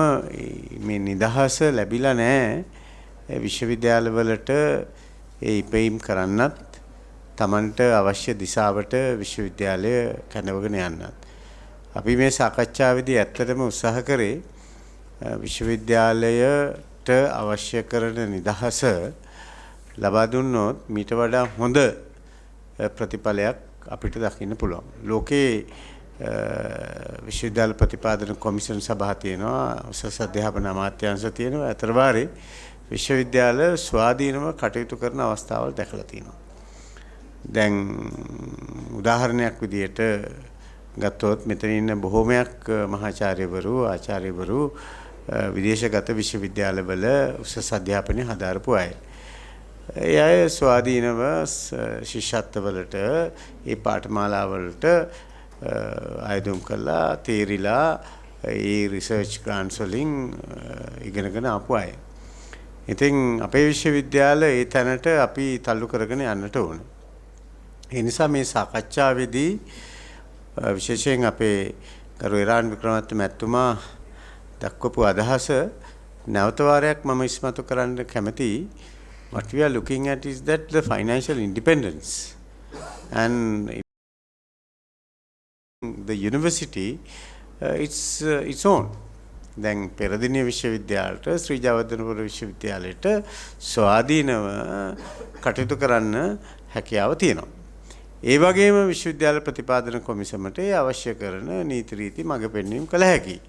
C: මේ නිදහස ලැබිලා නැහැ විශ්වවිද්‍යාලවලට ඒ ඉපෙයිම් කරන්නත් Tamanට අවශ්‍ය දිශාවට විශ්වවිද්‍යාලය කැඳවගෙන යන්නත්. අපි මේ සාකච්ඡාවේදී ඇත්තටම උත්සාහ කරේ විශ්වවිද්‍යාලයට අවශ්‍ය කරන නිදහස ලබා දුන්නොත් මීට වඩා හොඳ ප්‍රතිඵලයක් අපිට දකින්න පුළුවන්. ලෝකේ විශ්වවිද්‍යාල ප්‍රතිපාදන කොමිෂන් සභා තියෙනවා, උසස් අධ්‍යාපන අමාත්‍යාංශ තියෙනවා. අතර වාරේ විශ්වවිද්‍යාල ස්වාධීනව කටයුතු කරන අවස්ථාවල් දැකලා තියෙනවා. දැන් උදාහරණයක් විදිහට ගත්තොත් මෙතන ඉන්න බොහෝමයක් මහාචාර්යවරු ආචාර්යවරු විදේශගත විශ්වවිද්‍යාලවල උසස් අධ්‍යාපනය හදාරපු අය. ඒ අය ස්වාධීනව ශිෂ්‍යත්වවලට ඒ පාඨමාලාවලට ආයුධම් කළා තේරිලා ඒ රිසර්ච් ග්‍රාන්ට්ස් වලින් ඉගෙනගෙන ආපු අය. ඉතින් අපේ විශ්වවිද්‍යාල ඒ තැනට අපි තල්ලු කරගෙන යන්නට ඕන. ඒ නිසා මේ සාකච්ඡාවේදී විශේෂයෙන් අපේ ගරු ඉරාන් වික්‍රමරත්න මැතිතුමා දක්වපු අදහස නැවත වාරයක් මම ඉස්මතු කරන්න කැමතියි. What we are looking at is that the financial independence and the university its own. දැන් පෙරදින විශ්වවිද්‍යාලයට ශ්‍රී ජයවර්ධනපුර විශ්වවිද්‍යාලයට ස්වාධීනව කටයුතු කරන්න හැකියාව තියෙනවා. ඒ වගේම විශ්වවිද්‍යාල ප්‍රතිපාදන කොමිසමට අවශ්‍ය කරන නීති රීති මඟ පෙන්වීම කළ හැකියි.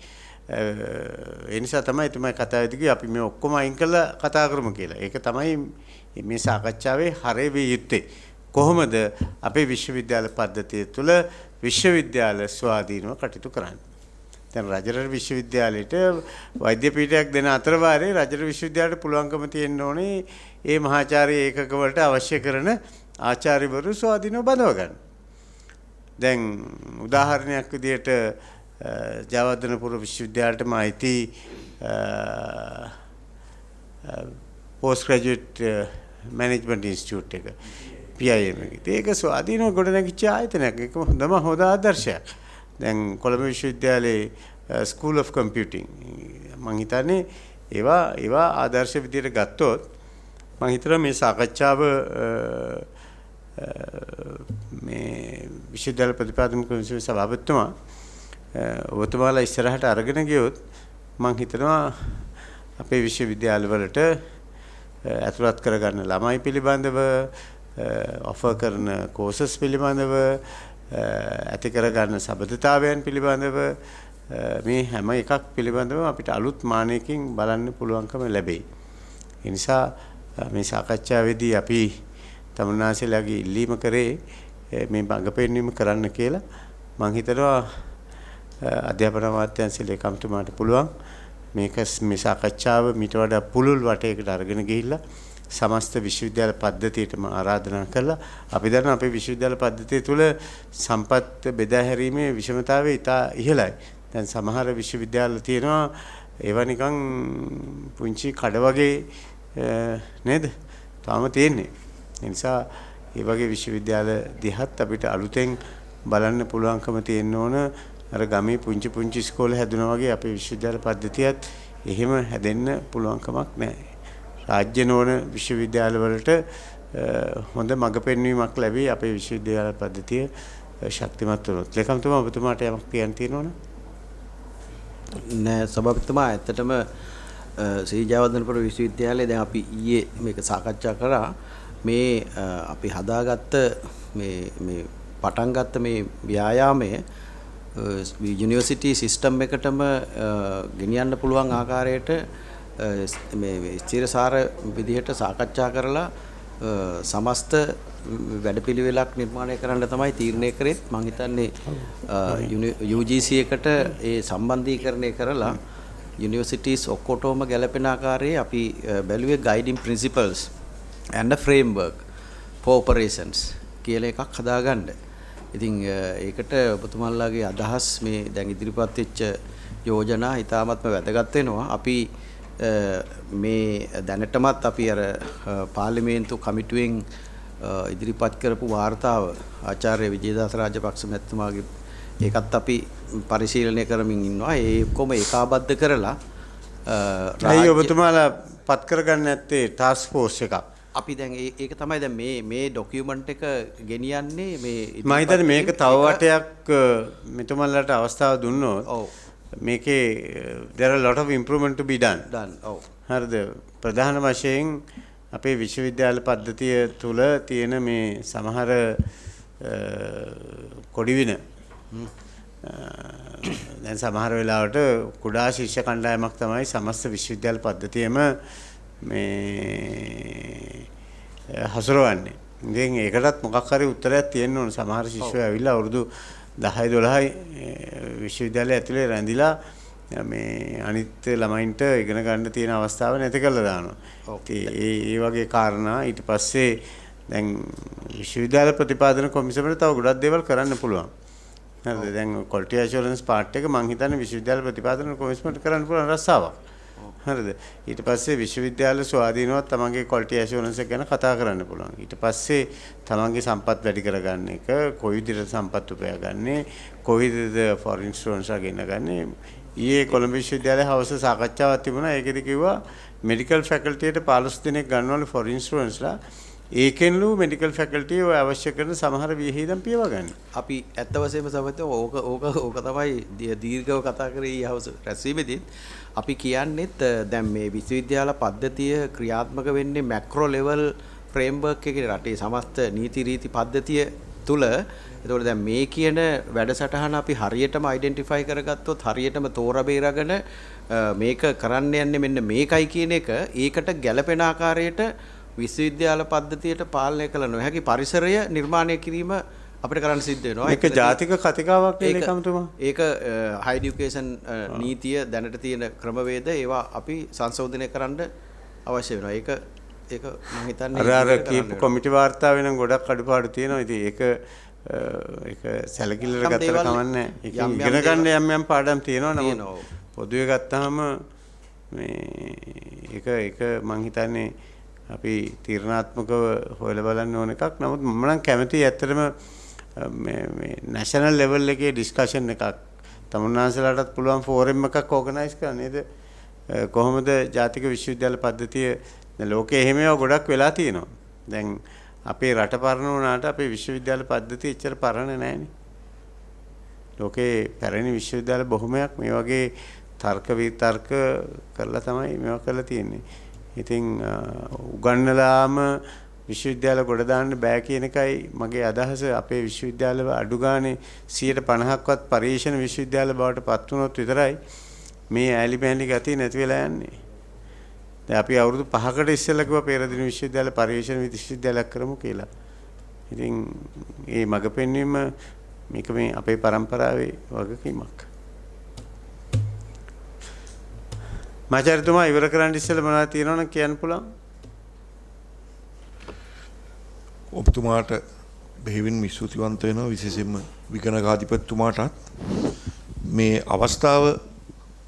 C: ඒ නිසා තමයි එතුමා කතාවේදී අපි මේ ඔක්කොම අයින් කරලා කතා කරමු කියලා. ඒක තමයි මේ සාකච්ඡාවේ හරය විය යුත්තේ. කොහොමද අපේ විශ්වවිද්‍යාල පද්ධතිය තුළ විශ්වවිද්‍යාල ස්වාධීනව කටයුතු කරන්නේ? දැන් රජරට විශ්වවිද්‍යාලයට වෛද්‍ය පීඨයක් දෙන අතර වාරේ රජරට විශ්වවිද්‍යාලයට පුළුවන්කම තියෙන්න ඕනේ ඒ මහාචාර්ය ඒකක වලට අවශ්‍ය කරන ආචාර්යවරු ස්වාධීනව බඳව ගන්න. දැන් උදාහරණයක් විදිහට ජයවර්ධනපුර විශ්වවිද්‍යාලයටම අයිති post graduate management institute එක PIM එක. ඒක ස්වාධීනව ගොඩනැගිච්ච ආයතනයක්. ඒක හොඳම හොඳ ආදර්ශයක්. දැන් කොළඹ විශ්වවිද්‍යාලයේ School of Computing මම හිතන්නේ ඒවා ආදර්ශ විදිහට ගත්තොත් මම හිතනවා මේ සාකච්ඡාව මේ විශ්වවිද්‍යාල ප්‍රතිපාදන කොමිසමේ සභාපතිතුමා ඔබතුමාලා ඉස්සරහට අරගෙන ගියොත් මම හිතනවා අපේ විශ්වවිද්‍යාලවලට ඇතුළත් කරගන්න ළමයි පිළිබඳව ඔෆර් කරන කෝසස් පිළිබඳව ඇති කරගන්න සබඳතාවයන් පිළිබඳව මේ හැම එකක් පිළිබඳව අපිට අලුත් මානයකින් බලන්න පුළුවන්කම ලැබෙයි. ඒ නිසා මේ සාකච්ඡාවේදී අපි තමුන්නාසෙලාගේ ඉල්ලීම කරේ මේ මඟ පෙන්වීම කරන්න කියලා. මම හිතනවා අධ්‍යාපන අමාත්‍යාංශ ලේකම්තුමාට පුළුවන් මේක මේ සාකච්ඡාව මීට වඩා පුළුල් වටයකට අරගෙන ගිහිල්ලා සමස්ත විශ්වවිද්‍යාල පද්ධතියටම ආරාධනා කළා. අපි දන්න අපේ විශ්වවිද්‍යාල පද්ධතිය තුළ සම්පත් බෙදා හැරීමේ විෂමතාවය ඉතා ඉහළයි. දැන් සමහර විශ්වවිද්‍යාල තියෙනවා ඒවා නිකන් පුංචි කඩ වගේ නේද? තාම තියෙන්නේ. ඒ නිසා ඒ වගේ විශ්වවිද්‍යාල දිහත් අපිට අලුතෙන් බලන්න පුළුවන්කම තියෙන්න ඕන. අර ගමේ පුංචි පුංචි ඉස්කෝල හැදුනා වගේ අපේ විශ්වවිද්‍යාල පද්ධතියත් එහෙම හැදෙන්න පුළුවන් කමක් නැහැ. රාජ්‍ය නොවන විශ්වවිද්‍යාල වලට හොඳ මඟ පෙන්වීමක් ලැබී අපේ විශ්වවිද්‍යාල පද්ධතිය ශක්තිමත් වුණොත්. ලේකම්තුමා ඔබතුමාට යමක් කියන්න තියෙනවද?
D: නෑ සභාපතිතුමා ඇත්තටම ශ්‍රී ජයවර්ධනපුර විශ්වවිද්‍යාලයේ දැන් අපි ඊයේ මේක සාකච්ඡා කරා මේ අපි හදාගත්ත මේ පටන් ගත්ත මේ ව්‍යායාමය යුනිවර්සිටි සිස්ටම් එකටම ගෙනියන්න පුළුවන් ආකාරයට මේ ස්ථිරසාර විදිහට සාකච්ඡා කරලා සමස්ත වැඩපිළිවෙලක් නිර්මාණය කරන්න තමයි තීරණය කරේ. මම හිතන්නේ UGC එකට ඒ සම්බන්ධීකරණය කරලා universities ඔක්කොටම ගැලපෙන ආකාරයේ අපි බැලුවේ guiding principles and a framework for operations කියලා එකක් හදාගන්න. ඉතින් ඒකට ඔබතුමාලාගේ අදහස් මේ දැන් ඉදිරිපත් වෙච්ච යෝජනා ඉතාමත්ම වැදගත් වෙනවා. අපි මේ දැනටමත් අපි අර පාර්ලිමේන්තු කමිටුවෙන් ඉදිරිපත් කරපු වාර්තාව ආචාර්ය විජේදාස රාජපක්ෂ මැතිතුමාගේ ඒකත් අපි පරිශීලනය කරමින් ඉන්නවා. ඒ ඔක්කොම ඒකාබද්ධ කරලා
C: අයි ඔබතුමාලා පත් කරගන්න නැත්තේ ටාස්ක් ෆෝස් එකක්.
D: අපි දැන් ඒක තමයි දැන් මේ ડોකියුමන්ට් එක ගෙනියන්නේ මේ
C: මම හිතන්නේ මේක තව වටයක් මෙතුමන්ලට අවස්ථාව දුන්නොත්
D: ඔව්
C: මේකේ there are a lot of improvement to be done.
D: ඔව්
C: හරිද? ප්‍රධාන වශයෙන් අපේ විශ්වවිද්‍යාල පද්ධතිය තුල තියෙන මේ සමහර කොඩිවින දැන් සමහර වෙලාවට කුඩා ශිෂ්‍ය කණ්ඩායමක් තමයි සමස්ත විශ්වවිද්‍යාල පද්ධතියම මේ හසුරවන්නේ. ඉතින් ඒකටත් මොකක් හරි උත්තරයක් තියෙන්න ඕන. සමහර ශිෂ්‍යයෝ ඇවිල්ලා අවුරුදු 10 12 විශ්වවිද්‍යාලය ඇතුලේ රැඳිලා මේ අනිත් ළමයින්ට ඉගෙන ගන්න තියෙන අවස්ථාව නැති කරලා දානවා. ඒ වගේ කාරණා ඊට පස්සේ දැන් විශ්වවිද්‍යාල ප්‍රතිපාදන කොමිසමට තව ගොඩක් දේවල් කරන්න පුළුවන්. හරිද? දැන් quality assurance part එක මම හිතන්නේ විශ්වවිද්‍යාල ප්‍රතිපාදන කොමිසමට කරන්න පුළුවන් රස්සාවක්. හරිද? ඊට පස්සේ විශ්වවිද්‍යාල ස්වාධීනව තමන්ගේ quality assurance එක ගැන කතා කරන්න පුළුවන්. ඊට පස්සේ තමන්ගේ සම්පත් වැඩි කරගන්න එක, කොයි විදිහට සම්පත් උපයාගන්නේ, කොයි විදිහට foreign students ගෙනගන්නේ. ඊයේ කොළඹ විශ්වවිද්‍යාලයේ හවස සාකච්ඡාවක් තිබුණා. ඒකෙදි කිව්වා medical faculty එකට 15 දිනක් ගන්නවලු foreign studentsලා. ඒකෙන්ලු medical faculty ඔය අවශ්‍ය කරන සමහර විහිදම් පියව ගන්න.
D: අපි ඇත්ත වශයෙන්ම සමහරවිට ඕක තමයි දීර්ඝව කතා කරේ ඊහවස රැස්වීමේදී. අපි කියන්නේත් දැන් මේ විශ්වවිද්‍යාල පද්ධතිය ක්‍රියාත්මක වෙන්නේ මැක්‍රෝ ලෙවල් ෆ්‍රේම්වර්ක් එකේ රටේ සමස්ත නීති රීති පද්ධතිය තුල. ඒතකොට දැන් මේ කියන වැඩසටහන අපි හරියටම අයිඩෙන්ටිෆයි කරගත්තොත් හරියටම තෝරා බේරගෙන මේක කරන්න යන්නේ මෙන්න මේකයි කියන එක ඒකට ගැළපෙන ආකාරයට විශ්වවිද්‍යාල පද්ධතියට පාලනය කළ නොහැකි පරිසරය නිර්මාණය කිරීම අපිට කරන්න සිද්ධ වෙනවා.
C: ඒක ජාතික කතිකාවක් නේ කමතුමා.
D: ඒක හයි এডুকেෂන් නීතිය දැනට තියෙන ක්‍රමවේද ඒවා අපි සංශෝධනය කරන්න අවශ්‍ය වෙනවා. ඒක මම හිතන්නේ
C: අර කීප කොමිටි වාර්තාවේ නම් ගොඩක් අඩුපාඩු තියෙනවා. ඉතින් ඒක සැලකිල්ලට ගත්තට කමන්නේ. ඒක ඉගෙන ගන්න යම් පාඩම් තියෙනවා. නමුත් පොදුවේ ගත්තාම මේ ඒක මම හිතන්නේ අපි තීරණාත්මකව හොයලා බලන්න ඕන එකක්. නමුත් මම නම් කැමතියි ඇත්තටම මේ නැෂනල් ලෙවල් එකේ ඩිස්කෂන් එකක් තමුන්නාන්සලාටත් පුළුවන් ෆෝරම් එකක් ඕගනයිස් කරන්න නේද? කොහොමද ජාතික විශ්වවිද්‍යාල පද්ධතිය දැන් ලෝකයේ එහෙම ඒවා ගොඩක් වෙලා තියෙනවා. දැන් අපේ රට පරණ වුණාට අපේ විශ්වවිද්‍යාල පද්ධතිය එච්චර පරණ නැහැනේ. ලෝකේ පැරණි විශ්වවිද්‍යාල බොහොමයක් මේ වගේ තර්ක විතර්ක කරලා තමයි මේවා කරලා තියෙන්නේ. ඉතින් උගන්නලාම විශ්වවිද්‍යාල ගොඩ දාන්න බෑ කියන එකයි මගේ අදහස. අපේ විශ්වවිද්‍යාල අඩු ගානේ 150ක්වත් පරිශන විශ්වවිද්‍යාල බවට පත් වුණොත් විතරයි මේ ඈලි බෑලි ගතිය නැති වෙලා යන්නේ. දැන් අපි අවුරුදු 5කට ඉස්සෙල්ලා කිව්වා පෙරදින විශ්වවිද්‍යාල පරිශන විශ්වවිද්‍යාලයක් කරමු කියලා. ඉතින් මේ මඟ පෙන්වීම මේක මේ අපේ પરම්පරාවේ වගකීමක්. මාචාර්යතුමා ඉවර කරන්න ඉස්සෙල්ලා මොනවද තියෙනවනම් කියන්න පුළුවන්.
E: ඔබතුමාට බෙහෙවින් විශ්වතිවන්ත වෙනවා විශේෂයෙන්ම විගණකාධිපතිතුමාටත් මේ අවස්ථාව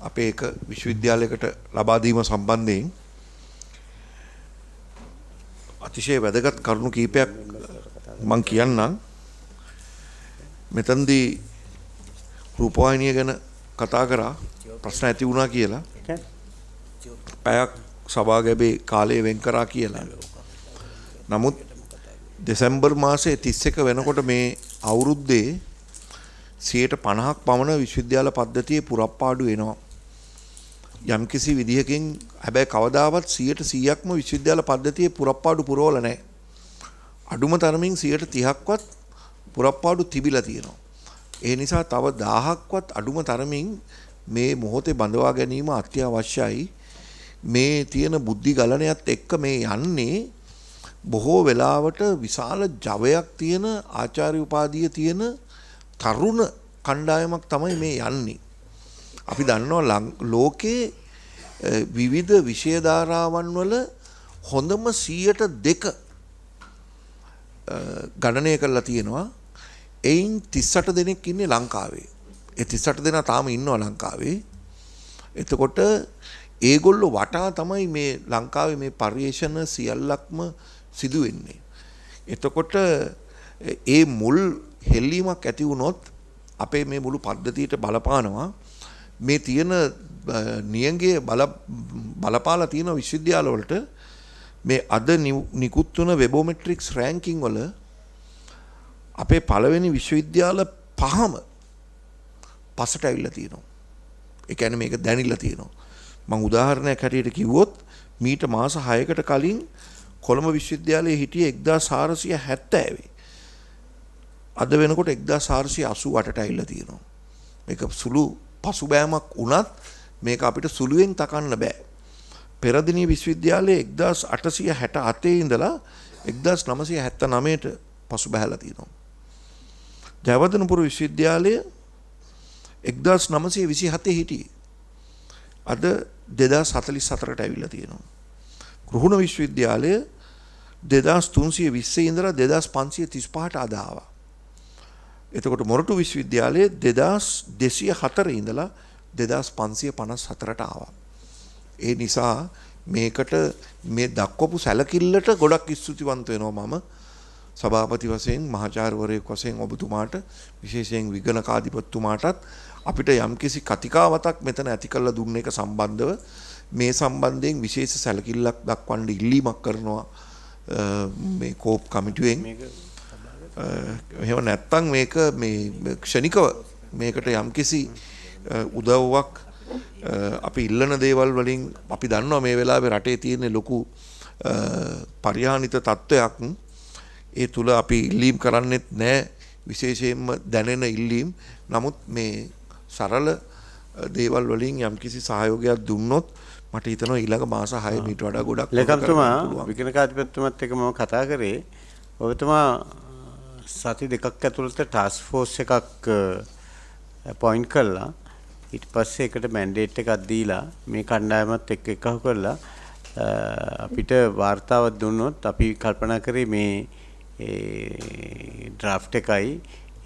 E: අපේ එක විශ්වවිද්‍යාලයකට ලබා දීම සම්බන්ධයෙන් අතිශය වැදගත් කරුණු කීපයක් මම කියන්නම්. මෙතනදී රූපවාහිනිය ගැන කතා කරා ප්‍රශ්න ඇති වුණා කියලා. පැයක් සභාගැබේ කාලය වෙන් කරා කියලා. නමුත් දෙසැම්බර් මාසයේ 31 වෙනකොට මේ අවුරුද්දේ 50% පමණ විශ්වවිද්‍යාල පද්ධතියේ පුරප්පාඩු එනවා. යම්කිසි විදිහකින් හැබැයි කවදාවත් 100%ක්ම විශ්වවිද්‍යාල පද්ධතියේ පුරප්පාඩු පුරවල නැහැ. අඩුම තරමින් 30%ක්වත් පුරප්පාඩු තිබිලා තියෙනවා. ඒ නිසා තව 1000ක්වත් අඩුම තරමින් මේ මොහොතේ බඳවා ගැනීම අත්‍යවශ්‍යයි. මේ තියෙන බුද්ධි ගලණයත් එක්ක මේ යන්නේ බොහෝ වෙලාවට විශාල ජවයක් තියෙන ආචාර්ය උපාධිය තියෙන තරුණ කණ්ඩායමක් තමයි මේ යන්නේ. අපි දන්නවා ලෝකේ විවිධ විෂය ධාරාවන් වල හොඳම 102 ගණනය කරලා තියෙනවා. එයින් 38 දෙනෙක් ඉන්නේ ලංකාවේ. ඒ 38 දෙනා තාම ඉන්නවා ලංකාවේ. එතකොට ඒගොල්ලෝ වටා තමයි මේ ලංකාවේ මේ පරිශ්‍රණ සියල්ලක්ම සිදු වෙන්නේ. එතකොට ඒ මුල් හෙල්ලීමක් ඇති වුණොත් අපේ මේ මුළු පද්ධතියට බලපානවා. මේ තියෙන නියඟේ බලපාලා තියෙන විශ්වවිද්‍යාල වලට මේ අද නිකුත් වුණ වෙබෝමෙට්‍රික්ස් රෑන්කින් වල අපේ පළවෙනි විශ්වවිද්‍යාල පහම පසට ඇවිල්ලා තියෙනවා. ඒ කියන්නේ මේක දැනිලා තියෙනවා. මම උදාහරණයක් හැටියට කිව්වොත් මීට මාස 6කට කලින් කොළඹ විශ්වවිද්‍යාලයේ හිටියේ 1470. අද වෙනකොට 1488ට ඇවිල්ලා තියෙනවා. මේක සුළු පසුබෑමක් වුණත් මේක අපිට සුළුවෙන් තකන්න බෑ. පෙරදිනී විශ්වවිද්‍යාලයේ 1867 ඉඳලා 1979ට පසුබෑලා තියෙනවා. ජයවර්ධනපුර විශ්වවිද්‍යාලය 1927 හිටියේ. අද 2044ට ඇවිල්ලා තියෙනවා. රුහුණ විශ්වවිද්‍යාලය 2320 ඉඳලා 2535ට අද ආවා. එතකොට මොරටු විශ්වවිද්‍යාලයේ 2204 ඉඳලා 2554ට ආවා. ඒ නිසා මේකට මේ දක්වපු සැලකිල්ලට ගොඩක් ස්තුතිවන්ත වෙනවා මම සභාපති වශයෙන් මහාචාර්යවරයෙක් වශයෙන් ඔබතුමාට විශේෂයෙන් විගණකාධිපතිතුමාටත් අපිට යම්කිසි කතිකාවතක් මෙතන ඇති කරලා දුන්න එක සම්බන්ධව මේ සම්බන්ධයෙන් විශේෂ සැලකිල්ලක් දක්වන්න ඉල්ලීමක් කරනවා මේ කෝප් කමිටුවෙන්. එහෙම නැත්නම් මේක මේ ක්ෂණිකව මේකට යම්කිසි උදව්වක් අපි ඉල්ලන දේවල් වලින් අපි දන්නවා මේ වෙලාවේ රටේ තියෙන ලොකු පරිහානිත තත්ත්වයක්. ඒ තුල අපි ඉල්ලීම් කරන්නෙත් නැහැ විශේෂයෙන්ම දැනෙන ඉල්ලීම්. නමුත් මේ සරල දේවල් වලින් යම්කිසි සහයෝගයක් දුන්නොත් මට හිතෙනවා ඊළඟ මාස 6 මීට වඩා ගොඩක්
C: ලේකම්තුමා විගණකාධිපතිතුමත් එක්ක මම කතා කරේ. ඔබතුමා සති දෙකක් ඇතුළත ටාස්ක් ෆෝස් එකක් අපොයින්ට් කළා. ඊට පස්සේ ඒකට මැන්ඩේට් එකක් දීලා මේ කණ්ඩායමත් එක්ක එකහු කරලා අපිට වාර්තාවක් දුන්නොත් අපි කල්පනා කරේ මේ ඩ්‍රාෆ්ට් එකයි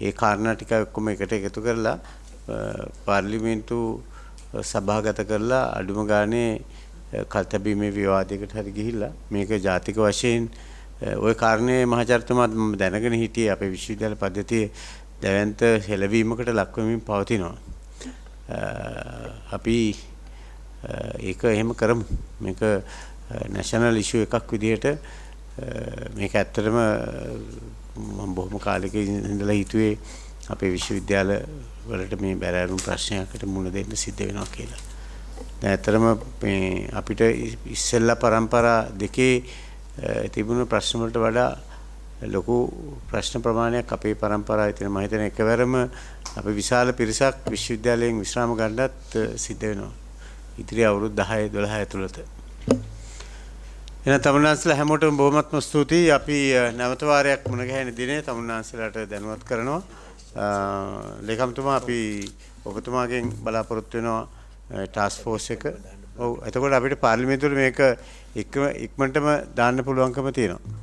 C: ඒ කාරණා ටික ඔක්කොම එකට එකතු කරලා පාර්ලිමේන්තු සභාගත කරලා අඩුම ගානේ කල්තැබීමේ විවාදයකට හරි ගිහිල්ලා මේක ජාතික වශයෙන් ওই කාරණේ මහාචාර්යතුමා දැනගෙන හිටියේ අපේ විශ්වවිද්‍යාල පද්ධතියේ දැවැන්ත හෙළවීමකට ලක් වෙමින් පවතිනවා. අපි ඒක එහෙම කරමු. මේක නැෂනල් ඉෂුව එකක් විදිහට මේක ඇත්තටම මම බොහොම කාලෙක ඉඳලා හිතුවේ අපේ විශ්වවිද්‍යාල වලට මේ බැරෑරුම් ප්‍රශ්නයකට මුහුණ දෙන්න සිද්ධ වෙනවා කියලා. දැන් ඇත්තටම මේ අපිට ඉස්සෙල්ලා පරම්පරා දෙකේ තිබුණු ප්‍රශ්න වලට වඩා ලොකු ප්‍රශ්න ප්‍රමාණයක් අපේ පරම්පරාවේ තියෙන මම හිතන එකවරම අපි විශාල පිරිසක් විශ්වවිද්‍යාලයෙන් විශ්‍රාම ගන්නත් සිද්ධ වෙනවා. ඉතිරි අවුරුදු 10 12 ඇතුළත. එහෙනම් තමුන්නාන්සලා හැමෝටම බොහොමත්ම ස්තුතියි. අපි නැවත වාරයක් මුණ ගැහෙන දිනේ තමුන්නාන්සලාට දැනුවත් කරනවා. ලේකම්තුමා අපි ඔබතුමාගෙන් බලාපොරොත්තු වෙනවා ටාස්ක් ෆෝස් එක. ඔව් එතකොට අපිට පාර්ලිමේන්තුවේ මේක ඉක්මනටම දාන්න පුළුවන්කම තියෙනවා.